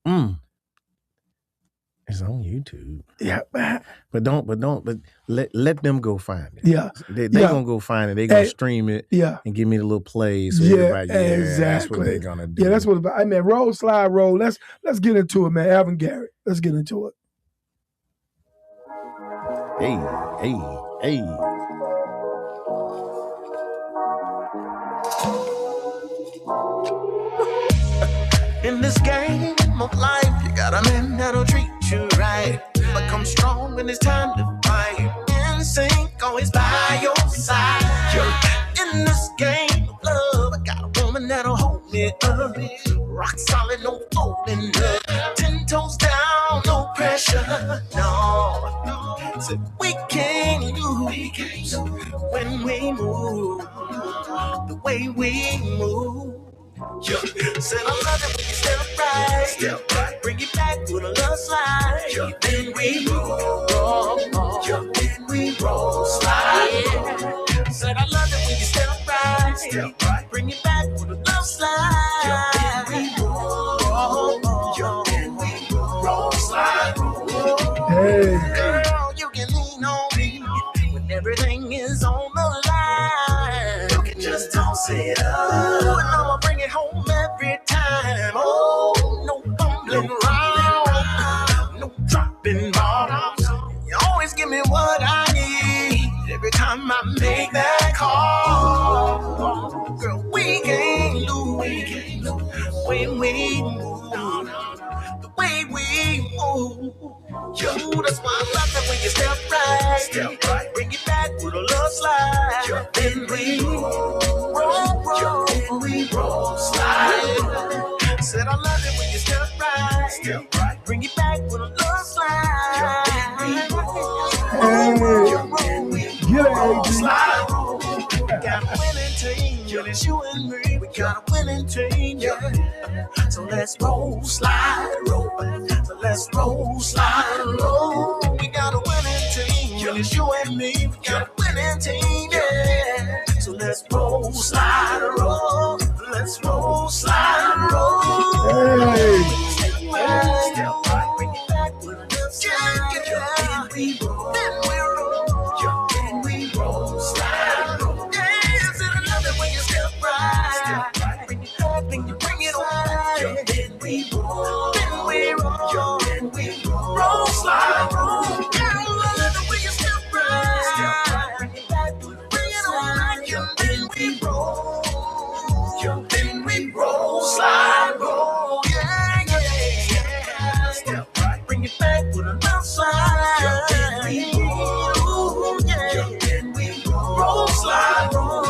It's on YouTube. Yeah, man. But let them go find it. Yeah. They gonna go find it. They gonna stream it. Yeah. And give me the little plays. So everybody, exactly. That's what they're gonna do. Yeah, that's what I mean. Roll, slide, roll. Let's get into it, man. Alvin Garrett. Let's get into it. Hey. In this game of life, you got a man that'll treat you right. Become strong when it's time to fight. In sync, always by your side. In this game of love, I got a woman that'll hold me up. Rock solid, no folding up. 10 toes down, no pressure. No. So we can't lose when we move the way we move. Said I love it when you step right, bring it back with a love slide. Then we roll, then we roll, slide. Said I love it when you step right, bring it back with a love slide. Then we roll, then we roll, slide. Hey, girl, you can lean on me when everything is on the line. You can just toss it up, and I'ma bring it home every time. Oh, no fumbling around, no dropping balls. You always give me what I need every time I make that call. Girl, we can't lose when we move the way we move. Yo, that's why I love it when you step right, bring it back with a love slide. Then we roll, slide. Said I love it when you step right, bring it back with a love slide. Then we roll, slide. We got a winning team, it's you and me. We got a winning team, yeah. So let's roll, slide, roll. So let's roll, slide, roll. We got a winning team, it's you and me. We got a winning team, yeah. So let's roll, slide, roll. Let's roll, slide, roll. Hey. Step right, bring it back with a left slide. Then we roll, then we roll, slide, roll. Yeah, I love it when you step right. Bring it back, then you bring it on. Then we roll, roll, slide, roll. Yeah, I love it when you step right. Bring it back, bring it on. Then we roll, slide, roll. Yeah. Step right, bring it back with a love slide. Then we roll, slide, roll.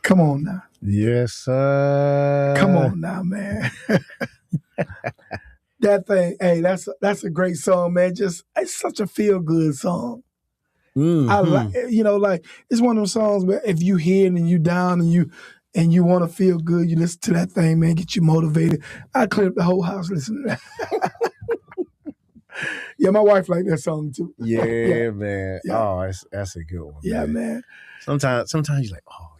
Come on now. Yes, sir. Come on now, man. That thing, hey, that's a great song, man. Just it's such a feel good song. Mm-hmm. I like, like it's one of those songs where if you hear it and you down and you want to feel good, you listen to that thing, man, get you motivated. I clear up the whole house listening to that. Yeah, my wife liked that song too. Yeah, man. Yeah. Oh, that's a good one. Yeah, man. Sometimes you're like, oh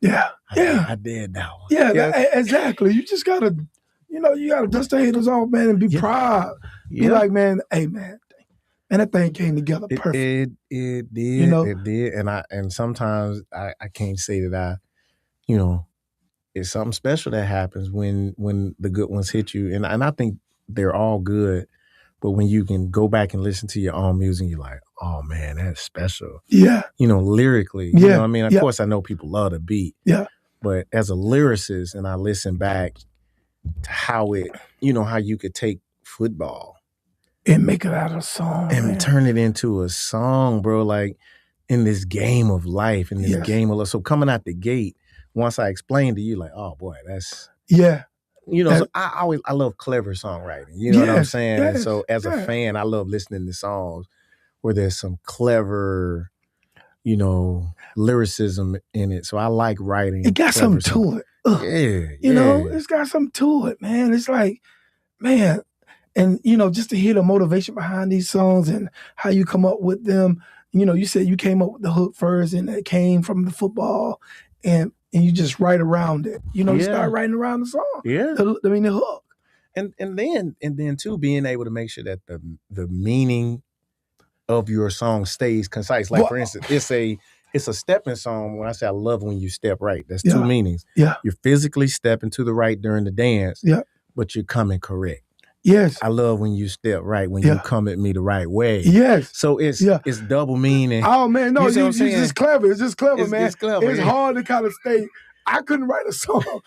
yeah. I did that one. Yeah, exactly. You just gotta, you gotta dust the haters off, man, and be proud. Be like, man, hey, man, that thing came together perfect. It did. It did. And sometimes I can't say that it's something special that happens when the good ones hit you. And I think they're all good. But when you can go back and listen to your own music, you're like, oh, man, that's special. Yeah. Lyrically. You know what I mean? Of course, I know people love the beat. Yeah. But as a lyricist, and I listen back to how you could take football. And make it out of a song. And turn it into a song, bro. Like, in this game of life, in this game of life. So coming out the gate, once I explained to you, like, oh, boy, that's... Yeah. So I love clever songwriting. You know what I'm saying? Yes, and so as a fan, I love listening to songs where there's some clever, lyricism in it. So I like writing. It got something to it. It's got something to it, man. It's like, man, and just to hear the motivation behind these songs and how you come up with them. You said you came up with the hook first, and it came from the football, and you just write around it. You start writing around the song. Yeah. The hook. And then too, being able to make sure that the meaning of your song stays concise. Like, for instance, it's a stepping song. When I say I love when you step right, that's Yeah. two meanings. Yeah. You're physically stepping to the right during the dance, Yeah. but you're coming correct. Yes. I love when you step right, when Yeah. you come at me the right way. Yes. So it's double meaning. Oh man, no, You see what I'm you're saying? just clever. It's just clever, man. It's clever. It's hard to kind of stay. I couldn't write a song.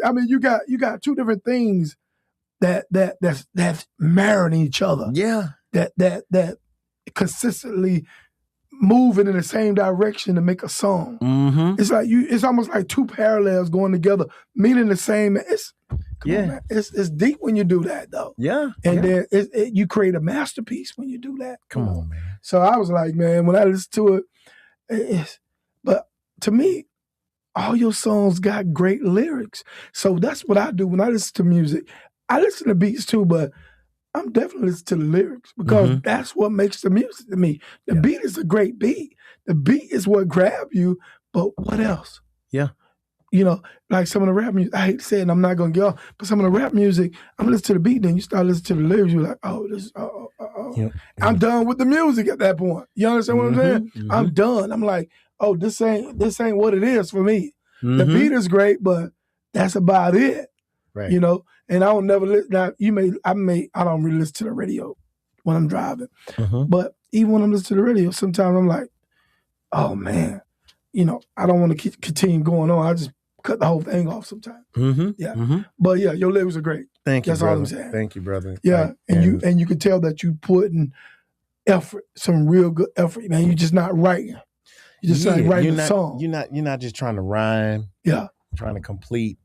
I mean, you got two different things that's marrying each other. Yeah. That consistently moving in the same direction to make a song. Mm-hmm. It's like it's almost like two parallels going together, meaning the same. Come on, man. It's deep when you do that, though. Yeah. And then you create a masterpiece when you do that. Come on, man. So I was like, man, when I listen to it, but to me, all your songs got great lyrics. So that's what I do when I listen to music. I listen to beats too, but I'm definitely listening to the lyrics because that's what makes the music to me. The beat is a great beat. The beat is what grabs you, but what else? Yeah. You know, like some of the rap music, I hate to say it, and I'm not going to get off, but some of the rap music, I'm listening to the beat, then you start listening to the lyrics, you're like, oh, this, Yeah. I'm done with the music at that point. You understand what I'm saying? Mm-hmm. I'm done. I'm like, oh, this ain't what it is for me. The beat is great, but that's about it. Right. You know, and I don't never listen. Now, I don't really listen to the radio when I'm driving, but even when I'm listening to the radio, sometimes I'm like, oh man, you know, I don't want to continue going on. I just cut the whole thing off sometimes. Yeah, but yeah, your lyrics are great. Thank you, That's brother. all I'm saying. Thank you, brother. Yeah, and you can tell that you put in effort, some real good effort, man. You're just not writing. You're just not writing a song. You're not just trying to rhyme. Yeah, trying to complete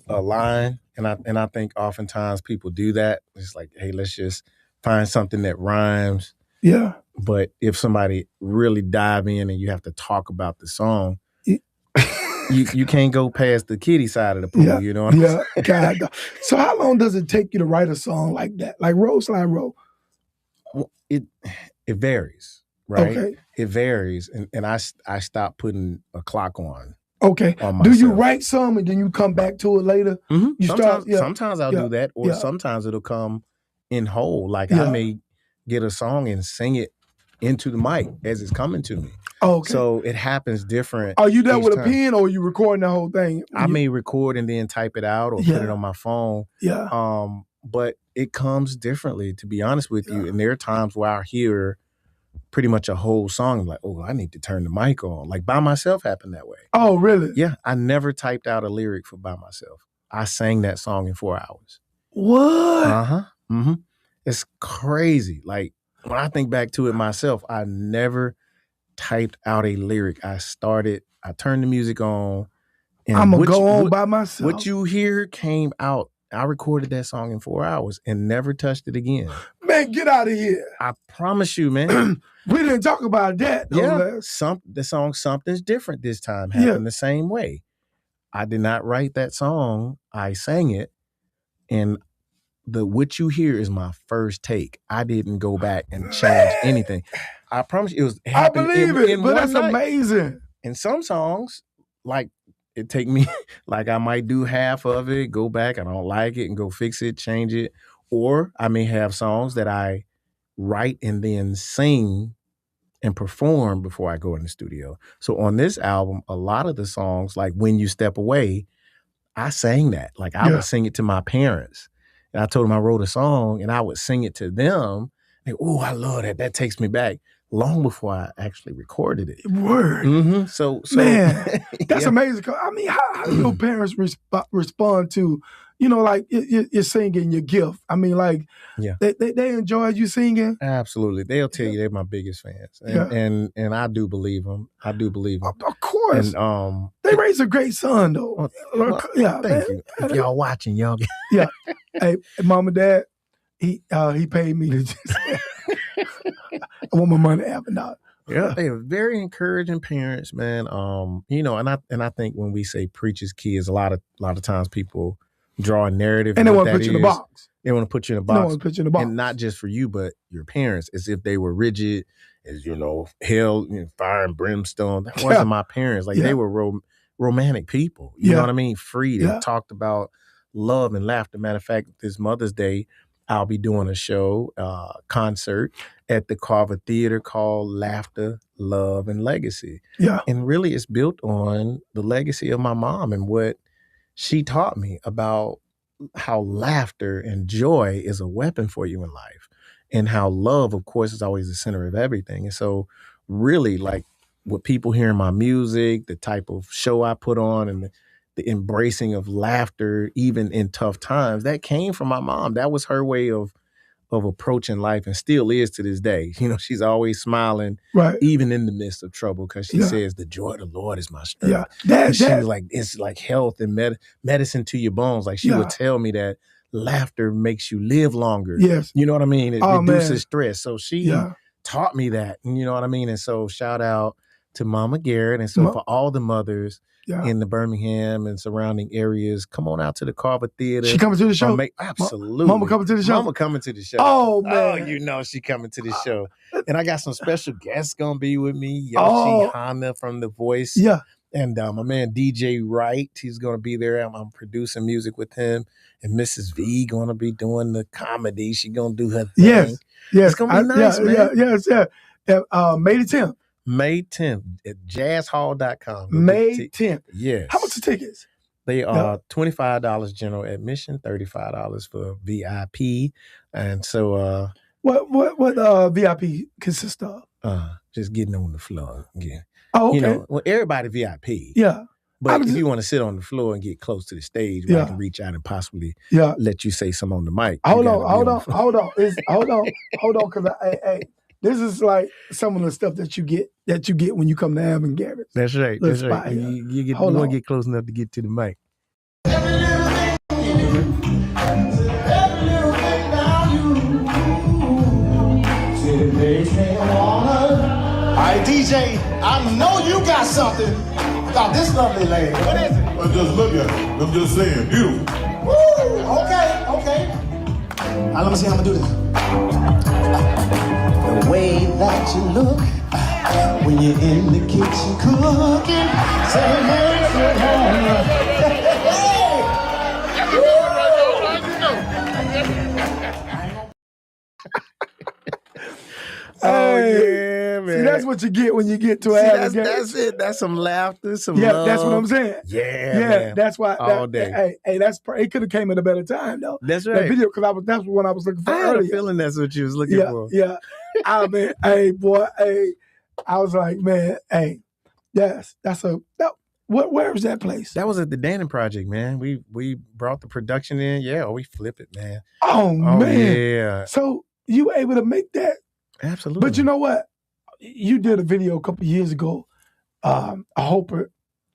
a line, and I think oftentimes people do that. It's like, hey, let's just find something that rhymes. Yeah. But if somebody really dive in and you have to talk about the song, you can't go past the kiddie side of the pool. Yeah. You know what I'm saying? God. So how long does it take you to write a song like that, like Roll Slide Roll? Well, it varies, right? Okay. It varies, and I stopped putting a clock on. Okay. Do you write some and then you come back to it later? You sometimes I'll do that, or sometimes it'll come in whole. Like I may get a song and sing it into the mic as it's coming to me. Okay. So it happens different. Are you there with a pen or are you recording the whole thing? I may record and then type it out or put it on my phone. Yeah. But it comes differently, to be honest with you. And there are times where I hear pretty much a whole song. I'm like, oh, I need to turn the mic on. Like By Myself happened that way. Oh, really? Yeah. I never typed out a lyric for By Myself. I sang that song in 4 hours. What? It's crazy. Like when I think back to it myself, I never typed out a lyric. I turned the music on. And I'm going to go on by myself. What you hear came out. I recorded that song in 4 hours and never touched it again. Man, get out of here. I promise you, man. We didn't talk about that. Yeah, the song Something's Different this time happened the same way. I did not write that song. I sang it. And what you hear is my first take. I didn't go back and change anything. I promise you, I believe it, but that's amazing. And some songs, like, it take me, like I might do half of it, go back, I don't like it, and go fix it, change it. Or I may have songs that I write and then sing and perform before I go in the studio. So on this album, a lot of the songs, like When You Step Away, I sang that. Like I would sing it to my parents. And I told them I wrote a song and I would sing it to them. Like, oh, I love that. That takes me back. Long before I actually recorded it. Word. So man, that's amazing. I mean, how do your parents respond to, you know, like you're singing your gift? I mean, like, they enjoy you singing? Absolutely. They'll tell you they're my biggest fans. And I do believe them. Of course. And they raised a great son, though. Thank you. If y'all watching, y'all. Hey, Mom and Dad, he paid me to just I want my money after that. Yeah, they are very encouraging parents, man. You know, and I think when we say preacher's kids, a lot of times people draw a narrative, and they want to put you in a box. They want to put you in a box. They want to put you in a box, and not just for you, but your parents, as if they were rigid, as hell, fire and brimstone. That wasn't my parents. Like they were romantic people. You know what I mean? Free. They talked about love and laughter. Matter of fact, this Mother's Day, I'll be doing a show, concert at the Carver Theater called Laughter, Love, and Legacy. Yeah. And really it's built on the legacy of my mom and what she taught me about how laughter and joy is a weapon for you in life, and how love, of course, is always the center of everything. And so really, like, what people hear in my music, the type of show I put on, and the embracing of laughter, even in tough times, that came from my mom. That was her way of approaching life, and still is to this day. You know, she's always smiling, Right. even in the midst of trouble, because she Yeah. says, the joy of the Lord is my strength. Yeah. And she was like, it's like health and medicine to your bones. Like, she Yeah. would tell me that laughter makes you live longer. Yes. You know what I mean? It reduces stress. So she Yeah. taught me that. And you know what I mean? And so shout out to Mama Garrett. And so for all the mothers in the Birmingham and surrounding areas, come on out to the Carver Theater. She coming to the show? Absolutely. Mama coming to the show? Mama coming to the show. Oh, man. Oh, you know she coming to the show. And I got some special guests gonna be with me. Yoshi Hana from The Voice. Yeah. And my man DJ Wright, he's gonna be there. I'm producing music with him. And Mrs. V gonna be doing the comedy. She gonna do her thing. Yes. It's gonna be nice, man. May the 10th. May 10th at jazzhall.com. May 10th. Yes. How much the tickets? They are $25 general admission, $35 for VIP. And so what VIP consists of? Just getting on the floor again. Oh, okay. You know, well, everybody VIP. Yeah. But if you want to sit on the floor and get close to the stage, where I can reach out and possibly let you say something on the mic. Hold on, because this is like some of the stuff that you get when you come to Alvin Garrett. That's right. That's right. You want to get close enough to get to the mic. All right, DJ, I know you got something about this lovely lady. What is it? Well, just look at her. I'm just saying, beautiful. Woo! Okay. All right, let me see how I'm gonna do this. The way that you look when you're in the kitchen cooking. Say hey. Oh, yeah, man. See, that's what you get when you get to Alvin Garrett. That's it. That's some laughter, some love. That's what I'm saying. Yeah, man. That's why. All day. Hey, it could have came at a better time though. That's right. That video, because that's what I was looking for earlier. I had a feeling that's what you was looking for. Yeah. I mean, hey, boy, hey. I was like, man, hey, where was that place? That was at the Dannon Project, man. We brought the production in. Yeah, we flip it, man. Oh man. Yeah. So you were able to make that? Absolutely. But you know what? You did a video a couple of years ago, a whole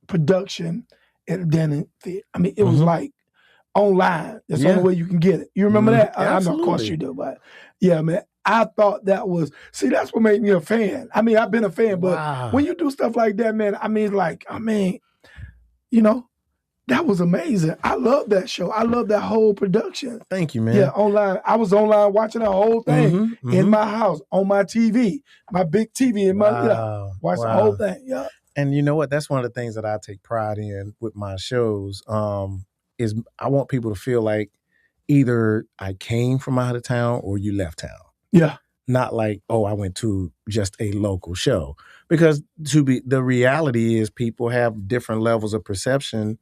production at the Dannon Theater. I mean, it was like online. That's the only way you can get it. You remember that? I know, of course you do, but yeah, man. I thought that was, that's what made me a fan. I mean, I've been a fan, but when you do stuff like that, man, you know, that was amazing. I love that show. I love that whole production. Thank you, man. Yeah, online. I was online watching the whole thing in my house, on my TV, my big TV in my, watch the whole thing. Yeah. And you know what? That's one of the things that I take pride in with my shows, is I want people to feel like either I came from out of town or you left town. Yeah. Not like, oh, I went to just a local show. Because the reality is people have different levels of perception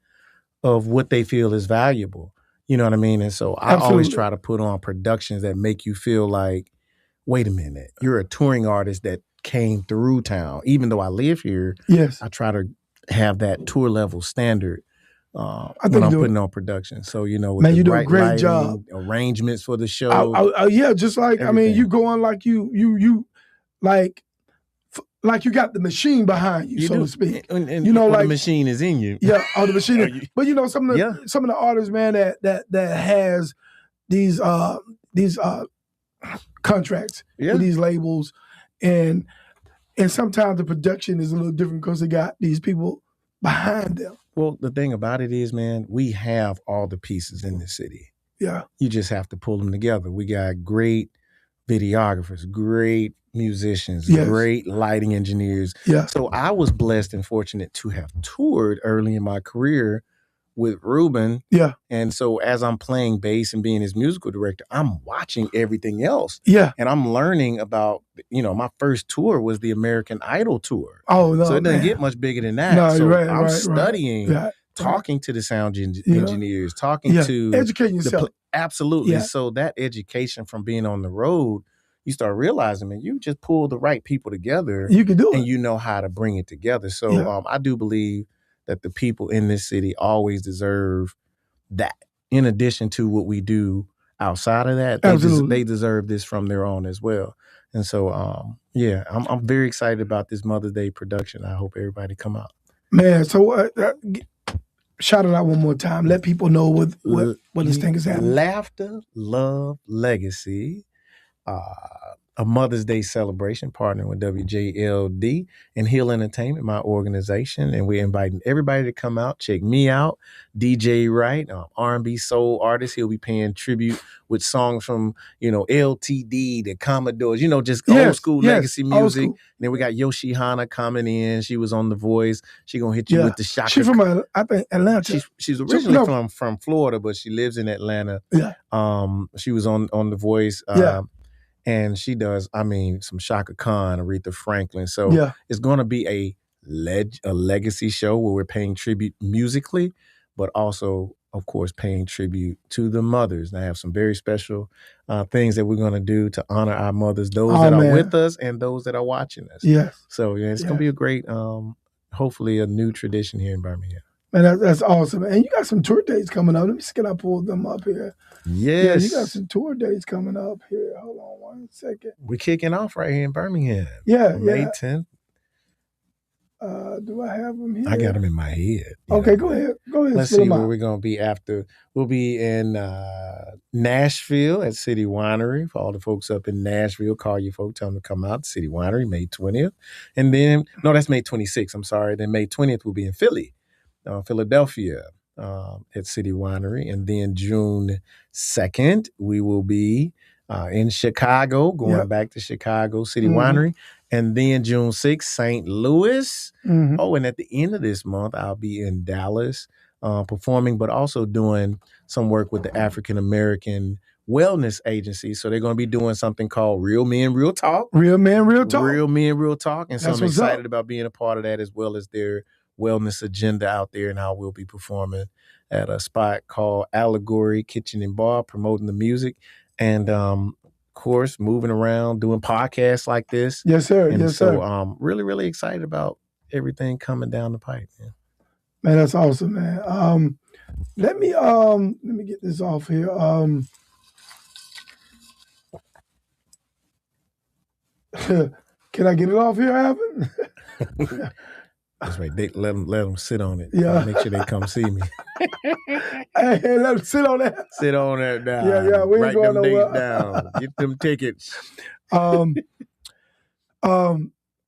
of what they feel is valuable. You know what I mean? And so I always try to put on productions that make you feel like, wait a minute, you're a touring artist that came through town. Even though I live here, yes, I try to have that tour level standard when I'm putting on production. So, you know, with man, the you do right a great lighting, job. Arrangements for the show. Yeah, just like, everything. I mean, you go on like you like you got the machine behind you, so to speak. And you know, like the machine is in you. Yeah, the machine is, but you know, some of the artists, man, that has these contracts with these labels, and sometimes the production is a little different because they got these people behind them. Well, the thing about it is, man, we have all the pieces in the city. Yeah. You just have to pull them together. We got great videographers, great musicians, great lighting engineers. Yeah. So I was blessed and fortunate to have toured early in my career with Ruben. Yeah. And so as I'm playing bass and being his musical director, I'm watching everything else. Yeah. And I'm learning about, my first tour was the American Idol tour. Oh, no, so it doesn't man. get much bigger than that. No, so right, I'm right, studying, right. talking to the sound engineers, talking to educating yourself. Absolutely. Yeah. So that education from being on the road, you start realizing, man, you just pull the right people together. You can do it. And you know how to bring it together. So I do believe that the people in this city always deserve that. In addition to what we do outside of that, they deserve this from their own as well. And so, I'm very excited about this Mother's Day production. I hope everybody come out. Man, so shout it out one more time. Let people know what this thing is happening. Laughter, Love, Legacy. A Mother's Day celebration partnering with WJLD and Hill Entertainment, my organization. And we're inviting everybody to come out, check me out. DJ Wright, R&B soul artist. He'll be paying tribute with songs from, LTD, the Commodores, just old school legacy music. And then we got Yoshi Hana coming in. She was on The Voice. She going to hit you with the Shaka. She's from, I think, Atlanta. She's originally from Florida, but she lives in Atlanta. Yeah. She was on The Voice. And she does, some Shaka Khan, Aretha Franklin. So it's going to be a legacy show where we're paying tribute musically, but also, of course, paying tribute to the mothers. And I have some very special things that we're going to do to honor our mothers, those that are with us and those that are watching us. Yes. So, it's going to be a great, hopefully a new tradition here in Birmingham. Man, that's awesome. And you got some tour dates coming up. Let me see, can I pull them up here? Yes. Yeah, you got some tour dates coming up here. Hold on one second. We're kicking off right here in Birmingham. Yeah, May 10th. Do I have them here? I got them in my head. Okay, go ahead. Let's see where we're going to be after. We'll be in Nashville at City Winery. For all the folks up in Nashville, call your folks, tell them to come out to City Winery, May 20th. And then, no, that's May 26th. I'm sorry. Then May 20th, we'll be in Philadelphia. At City Winery. And then June 2nd, we will be in Chicago, going back to Chicago, City Winery. And then June 6th, St. Louis. Oh, and at the end of this month, I'll be in Dallas performing, but also doing some work with the African American Wellness Agency. So they're going to be doing something called Real Men, Real Talk. Real Men, Real Talk. Real Men, Real Talk. And so I'm excited about being a part of that, as well as their wellness agenda out there. And I will be performing at a spot called Allegory Kitchen and Bar, promoting the music. And of course, moving around, doing podcasts like this. Yes, sir. And yes, so sir. I'm really, really excited about everything coming down the pipe. Man, that's awesome, man. Let me get this off here. Can I get it off here, Alvin? That's right. Let them sit on it. Yeah. Make sure they come see me. Hey, let them sit on that. Sit on that down. Yeah. We ain't Write going them nowhere. dates down. Get them tickets.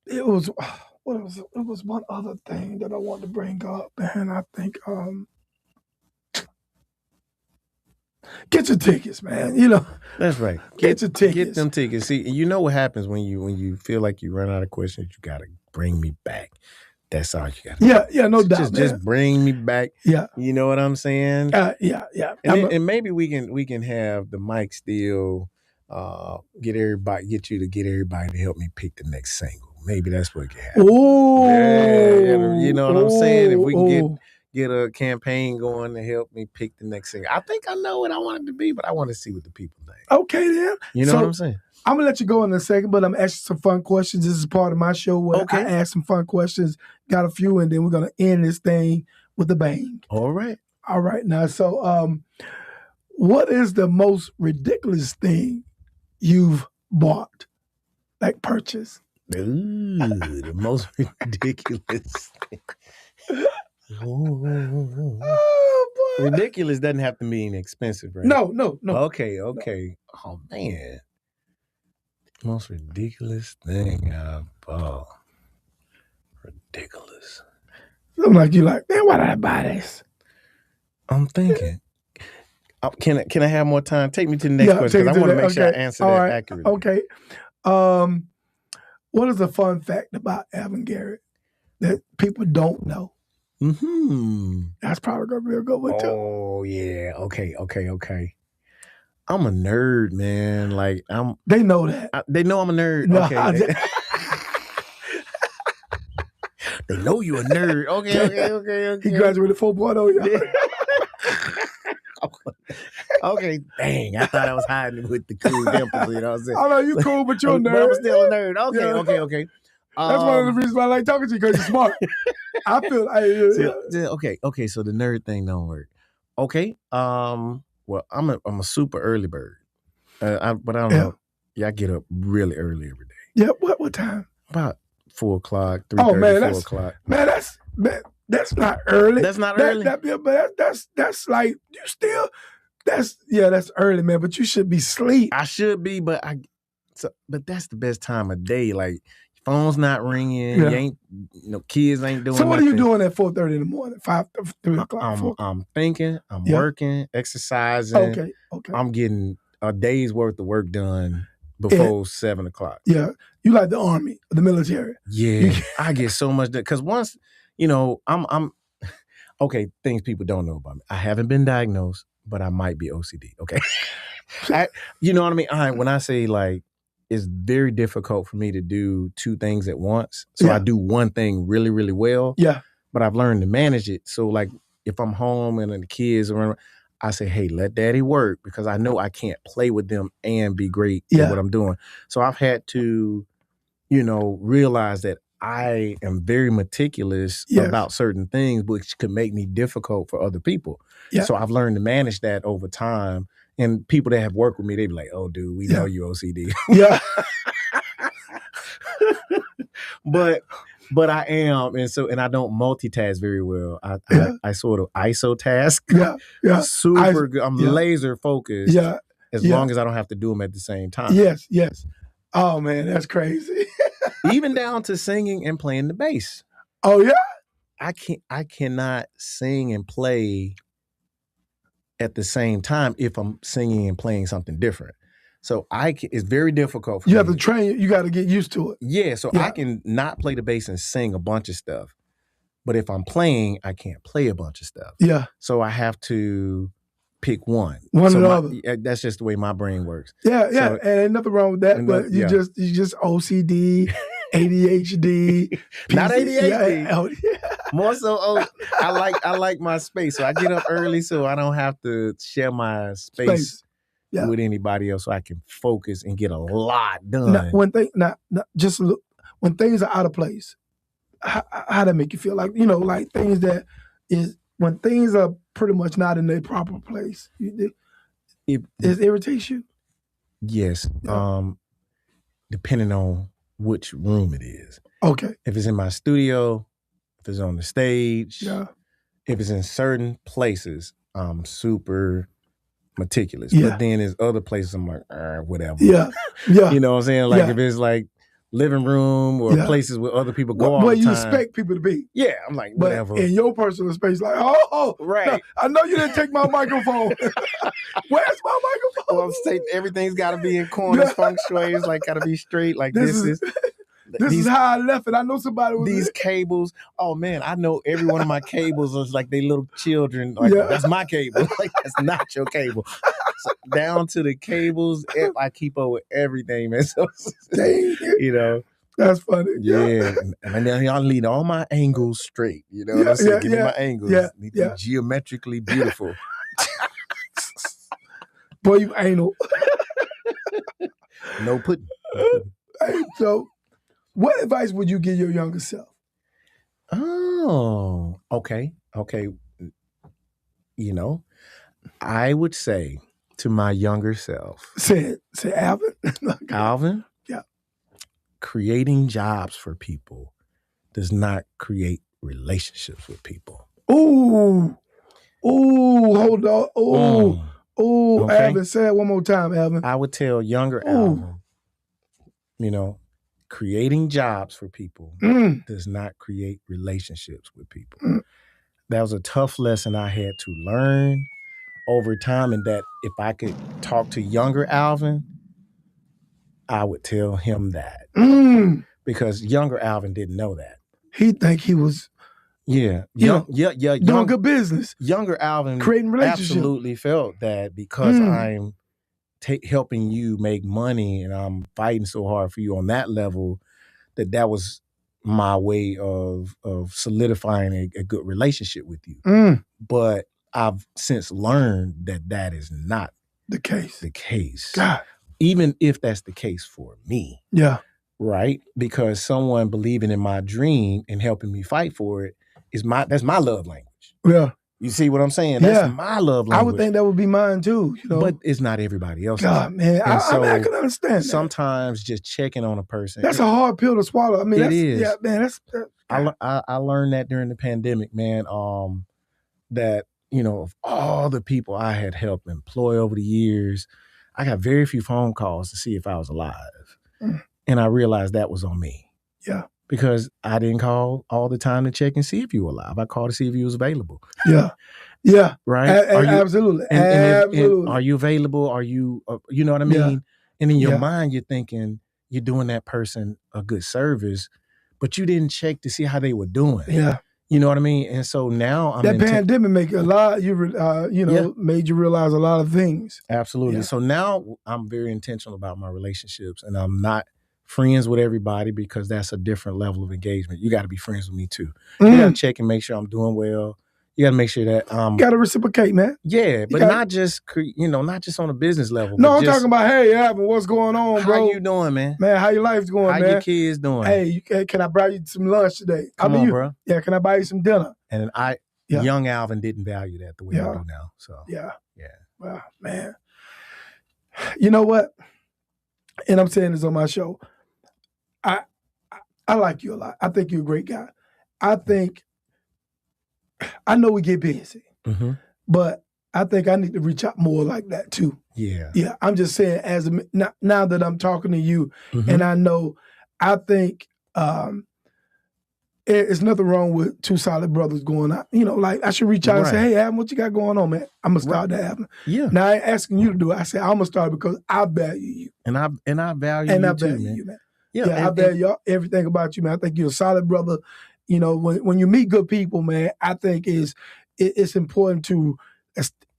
It was one other thing that I wanted to bring up, and I think get your tickets, man. That's right. Get your tickets. Get them tickets. See, you know what happens when you feel like you run out of questions. You got to bring me back. That's all you got to do. Yeah, no doubt. Just bring me back. Yeah. You know what I'm saying? Yeah. And maybe we can have the mic still get everybody to help me pick the next single. Maybe that's what can happen. Oh, yeah, you know what I'm saying? If we can get a campaign going to help me pick the next single. I think I know what I want it to be, but I want to see what the people think. Okay, then. You know what I'm saying? I'm going to let you go in a second, but I'm asking some fun questions. This is part of my show where I ask some fun questions, got a few, and then we're going to end this thing with a bang. All right. Now, so what is the most ridiculous thing you've bought, like purchased? Ooh, the most ridiculous thing. Oh, boy. Ridiculous doesn't have to mean expensive, right? No. Okay. Oh, man. Most ridiculous thing I've bought. Ridiculous. I'm like, man, why did I buy this? I'm thinking. Can I have more time? Take me to the next question, because I want to make sure I answer that accurately. Okay. What is a fun fact about Alvin Garrett that people don't know? That's probably gonna be a good one too. Oh yeah. Okay. I'm a nerd, man. Like They know that. they know I'm a nerd. No, Okay. They know you a nerd. Okay. He graduated 4.0, y'all. Okay, dang. I thought I was hiding with the cool dimples. You know what I'm saying? I know you cool, but you're a nerd. But I'm still a nerd. Okay. That's one of the reasons why I like talking to you, because you're smart. I feel okay. So the nerd thing don't work. Okay. Well, I'm a super early bird. But I don't know. Yeah, I get up really early every day. Yeah. What time? About 4 o'clock, 3:30, 4 o'clock. Man, that's not early. That's not early. But that's like you still. That's early, man. But you should be asleep. I should be, but but that's the best time of day. Like phone's not ringing. Yeah. You ain't, kids ain't doing. So what nothing. are you doing at 4:30 in the morning? 3 o'clock. I'm thinking. I'm working, exercising. Okay. I'm getting a day's worth of work done before 7 o'clock. Yeah, you like the army, the military. Yeah, I get so much because once I'm okay. Things people don't know about me. I haven't been diagnosed, but I might be OCD. Okay, you know what I mean. When I say like, it's very difficult for me to do two things at once. So I do one thing really, really well. Yeah, but I've learned to manage it. So like, if I'm home and the kids are around, I say, hey, let daddy work, because I know I can't play with them and be great at what I'm doing. So I've had to, realize that I am very meticulous about certain things, which could make me difficult for other people. Yeah. So I've learned to manage that over time. And people that have worked with me, they be like, oh, dude, we know you OCD. Yeah. But I am, and I don't multitask very well. I sort of isotask. Yeah. Super good. I'm laser focused. Yeah. As long as I don't have to do them at the same time. Yes. Oh man, that's crazy. Even down to singing and playing the bass. Oh yeah. I cannot sing and play at the same time if I'm singing and playing something different. So it's very difficult for me. You have to train. You got to get used to it. Yeah, so I can not play the bass and sing a bunch of stuff. But if I'm playing, I can't play a bunch of stuff. Yeah. So I have to pick one. Or the other. That's just the way my brain works. Yeah. So, and ain't nothing wrong with that, but you just OCD, ADHD. Not ADHD. Yeah. More so, I like my space. So I get up early so I don't have to share my space. With anybody else, so I can focus and get a lot done. When things are out of place, how that make you feel? Like like things that is when things are pretty much not in their proper place. It irritates you. Yes, depending on which room it is. Okay, if it's in my studio, if it's on the stage, if it's in certain places, I'm super meticulous. But then there's other places I'm like, whatever. Yeah. You know what I'm saying? Like if it's like living room or places where other people go all the time. Where you expect people to be. Yeah, I'm like, whatever. But in your personal space, like, oh, right. No, I know you didn't take my microphone. Where's my microphone? Well, I'm saying everything's got to be in corners, feng shui. It's like got to be straight. Like this is how I left it. I know somebody was these cables. Oh man, I know every one of my cables is like they little children. Like that's my cable. Like that's not your cable. So, down to the cables, I keep up with everything, man. So, that's funny. Yeah, and then y'all need all my angles straight. You know what I'm saying? Give me my angles. Need to be geometrically beautiful. Boy, you anal. No pudding. Hey, so. What advice would you give your younger self? Oh, okay. I would say to my younger self. Say Alvin. Alvin? Yeah. Creating jobs for people does not create relationships with people. Ooh, hold on. Ooh, okay. Alvin, say it one more time, Alvin. I would tell younger Alvin, creating jobs for people does not create relationships with people. That was a tough lesson I had to learn over time, and that if I could talk to younger Alvin, I would tell him that. Because younger Alvin didn't know that. He think he was Yeah. Doing good business. Younger Alvin creating relationships. Absolutely felt that because I'm helping you make money and I'm fighting so hard for you on that level, that was my way of solidifying a good relationship with you. But I've since learned that is not the case. God. Even if that's the case for me. Yeah. Right? Because someone believing in my dream and helping me fight for it that's my love language. Yeah. You see what I'm saying? That's my love language. I would think that would be mine too, But it's not everybody else's. God, man. I can understand that. Sometimes just checking on a person. That's a hard pill to swallow. I mean, it is. Yeah, man. I learned that during the pandemic, man. That, of all the people I had helped employ over the years, I got very few phone calls to see if I was alive. And I realized that was on me. Yeah. Because I didn't call all the time to check and see if you were alive. I called to see if you was available. Yeah. Yeah. Right? Absolutely. Absolutely. And are you available? Are you, you know what I mean? Yeah. And in your mind, you're thinking you're doing that person a good service, but you didn't check to see how they were doing. Yeah. You know what I mean? And so now that pandemic made a lot, made you realize a lot of things. Absolutely. Yeah. So now I'm very intentional about my relationships, and I'm not friends with everybody because that's a different level of engagement. You got to be friends with me too. You got to check and make sure I'm doing well. You got to make sure that got to reciprocate, man. Yeah, but not just not just on a business level. No, I'm talking about, hey, Alvin, what's going on, bro? How you doing, man? Man, how your life's going, man? How your kids doing? Hey, can I buy you some lunch today? Come on, bro. Yeah, can I buy you some dinner? And young Alvin didn't value that the way I do now. So yeah. Well, man, you know what? And I'm saying this on my show. I like you a lot. I think you're a great guy. I know we get busy, but I think I need to reach out more like that too. Yeah. Yeah. I'm just saying, now that I'm talking to you, and I think it's nothing wrong with two solid brothers going out. Like I should reach out and say, hey, Adam, what you got going on, man? I'm gonna start that happening. Yeah. Now I ain't asking you to do it. I say I'm gonna start because I value you, and I value you too, man. Yeah, I value everything about you, man. I think you're a solid brother. When you meet good people, man, I think it's important to,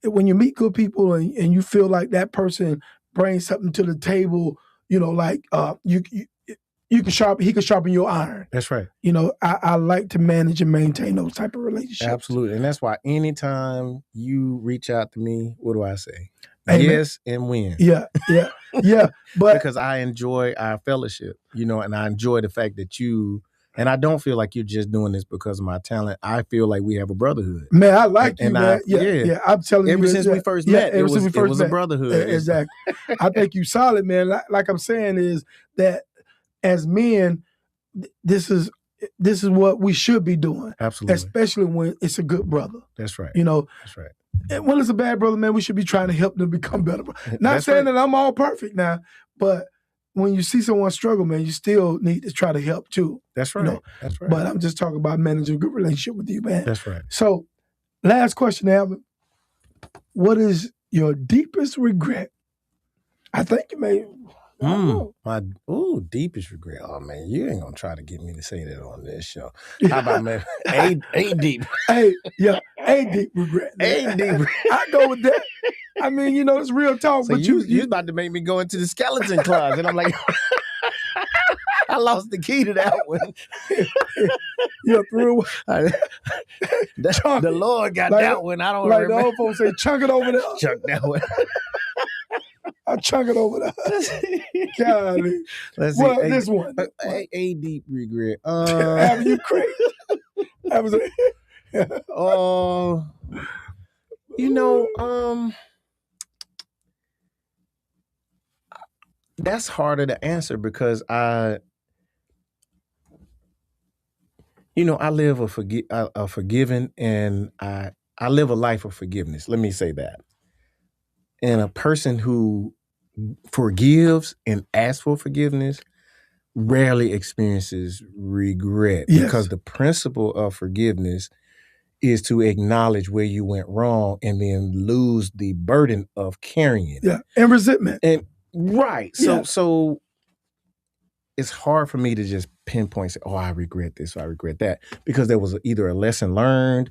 when you meet good people and you feel like that person brings something to the table, he can sharpen your iron. That's right. I like to manage and maintain those type of relationships. Absolutely. And that's why anytime you reach out to me, what do I say? Amen. Yes and when. Yeah. But because I enjoy our fellowship, and I enjoy the fact that and I don't feel like you're just doing this because of my talent. I feel like we have a brotherhood. Man, I like you, man. Yeah. I'm telling you. Ever since we first met, it was a brotherhood. Exactly. I think you solid, man. Like I'm saying is that as men, this is what we should be doing. Absolutely. Especially when it's a good brother. That's right. That's right. And when it's a bad brother, man, we should be trying to help them become better. Not saying that I'm all perfect now, but when you see someone struggle, man, you still need to try to help too. That's right. That's right. But I'm just talking about managing a good relationship with you, man. That's right. So, last question, Alvin. What is your deepest regret? I think you may. My deepest regret. Oh man, you ain't gonna try to get me to say that on this show. How about man? A deep. A deep regret. A deep regret. I go with that. I mean, it's real talk. So but you about to make me go into the skeleton closet. And I'm like, I lost the key to that one. You're through. The Lord got that one. I don't remember. Like the old folks say, chunk it over there. Chunk that one. I chunk it over there. Golly. Let's see. Well, this one. A deep regret. Having you crazy. That's harder to answer because I live a forgiven, and I live a life of forgiveness. Let me say that. And a person who forgives and asks for forgiveness rarely experiences regret, because the principle of forgiveness is to acknowledge where you went wrong and then lose the burden of carrying it. Yeah, and resentment. And right. So it's hard for me to just pinpoint, say, oh, I regret this or I regret that, because there was either a lesson learned.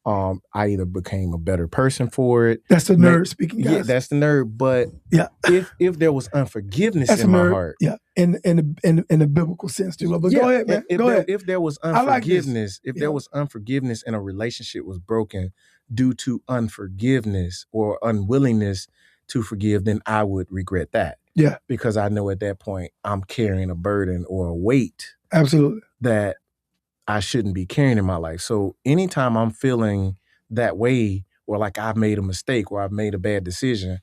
I either became a better person for it. That's the nerd speaking, guys. Yeah, that's the nerd. But if there was unforgiveness that's in my heart, in the biblical sense too. But go ahead, man. Go ahead. If there was unforgiveness, there was unforgiveness and a relationship was broken due to unforgiveness or unwillingness to forgive, then I would regret that. Yeah, because I know at that point I'm carrying a burden or a weight, absolutely, that I shouldn't be carrying in my life. So anytime I'm feeling that way, or like I've made a mistake or I've made a bad decision,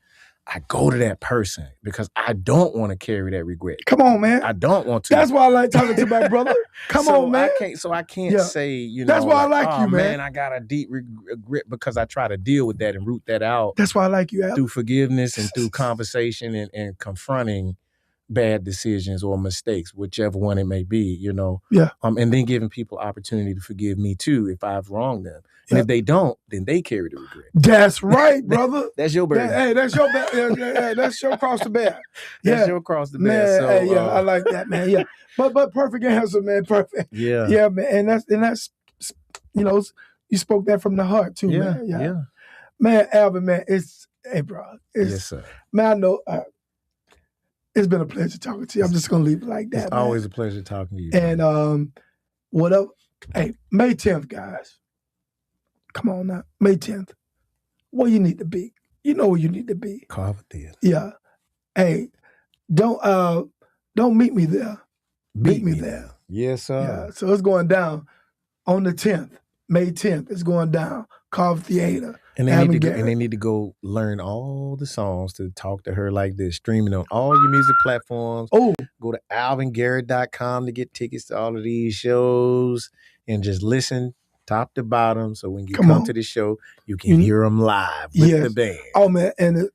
I go to that person because I don't want to carry that regret. Come on, man. I don't want to. That's why I like talking to my brother. Come on, man. I can't say, That's why I like you, man. I got a deep regret, because I try to deal with that and root that out. That's why I like you, Al. Through forgiveness and through conversation and confronting bad decisions or mistakes, whichever one it may be, Yeah. And then giving people opportunity to forgive me too if I've wronged them. And if they don't, then they carry the regret. That's right, brother. That's your burden. Hey, that's your that's your cross to bear. That's your cross to bear. Man, so, I like that, man. Yeah. But perfect answer, man. Perfect. Yeah. Yeah, man. And that's you spoke that from the heart too, man. Yeah. Man, Alvin, man, bro. Yes, sir. Man, I know it's been a pleasure talking to you. I'm just gonna leave it like that. It's always a pleasure talking to you. And what up? Hey, May 10th, guys. Come on now. May 10th. Where you need to be. You know where you need to be. Carver Theater. Yeah. Hey, don't meet me there. Beat me there. Yes, sir. Yeah. So it's going down on the 10th. May 10th. It's going down. Carver Theater. And they need to go learn all the songs to Talk to Her Like This, streaming on all your music platforms. Oh, go to alvingarrett.com to get tickets to all of these shows and just listen top to bottom. So when you come to the show, you can hear them live with the band. Oh man, and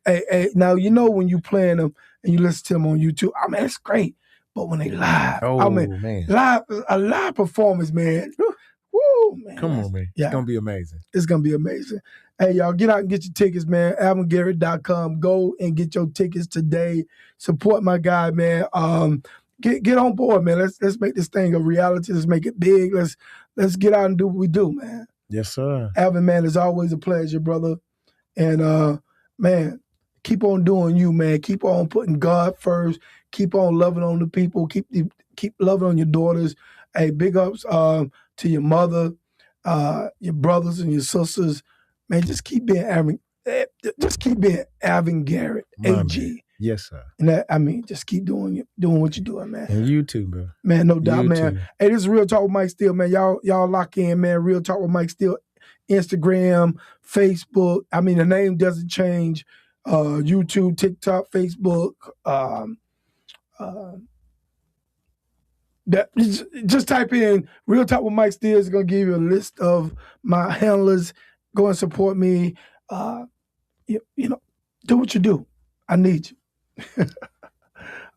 now when you playing them and you listen to them on YouTube, I mean it's great. But when they live, man, a live performance, man. Woo, man. Come on, man. Yeah. It's gonna be amazing. It's gonna be amazing. Hey, y'all, get out and get your tickets, man. AlvinGarrett.com. Go and get your tickets today. Support my guy, man. Get on board, man. Let's make this thing a reality. Let's make it big. Let's get out and do what we do, man. Yes, sir. Alvin, man, it's always a pleasure, brother. And man, keep on doing you, man. Keep on putting God first. Keep on loving on the people. Keep loving on your daughters. Hey, big ups to your mother, your brothers and your sisters. Man, just keep being Alvin. Just keep being Alvin Garrett, AG. Yes, sir. And just keep doing what you're doing, man. And you too, bro. Man, no doubt, man. Hey, this is Real Talk with Mike Steele, man. Y'all lock in, man. Real Talk with Mike Steele, Instagram, Facebook. I mean, the name doesn't change. YouTube, TikTok, Facebook. Just type in Real Talk with Mike Steele. It's gonna give you a list of my handlers. Go and support me. Do what you do. I need you.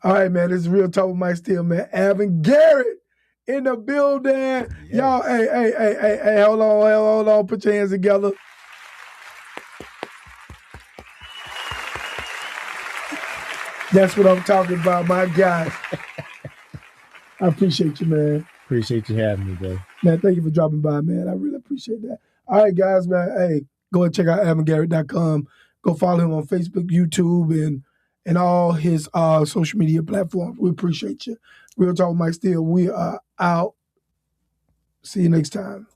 All right, man. This is Real Talk with Mike Steele, man. Alvin Garrett in the building. Yes. Y'all, hey, hold on. Put your hands together. That's what I'm talking about, my guy. I appreciate you, man. Appreciate you having me, bro. Man, thank you for dropping by, man. I really appreciate that. All right, guys, man. Hey, go and check out AlvinGarrett.com. Go follow him on Facebook, YouTube, and all his social media platforms. We appreciate you. Real Talk with Mike Steele. We are out. See you next time.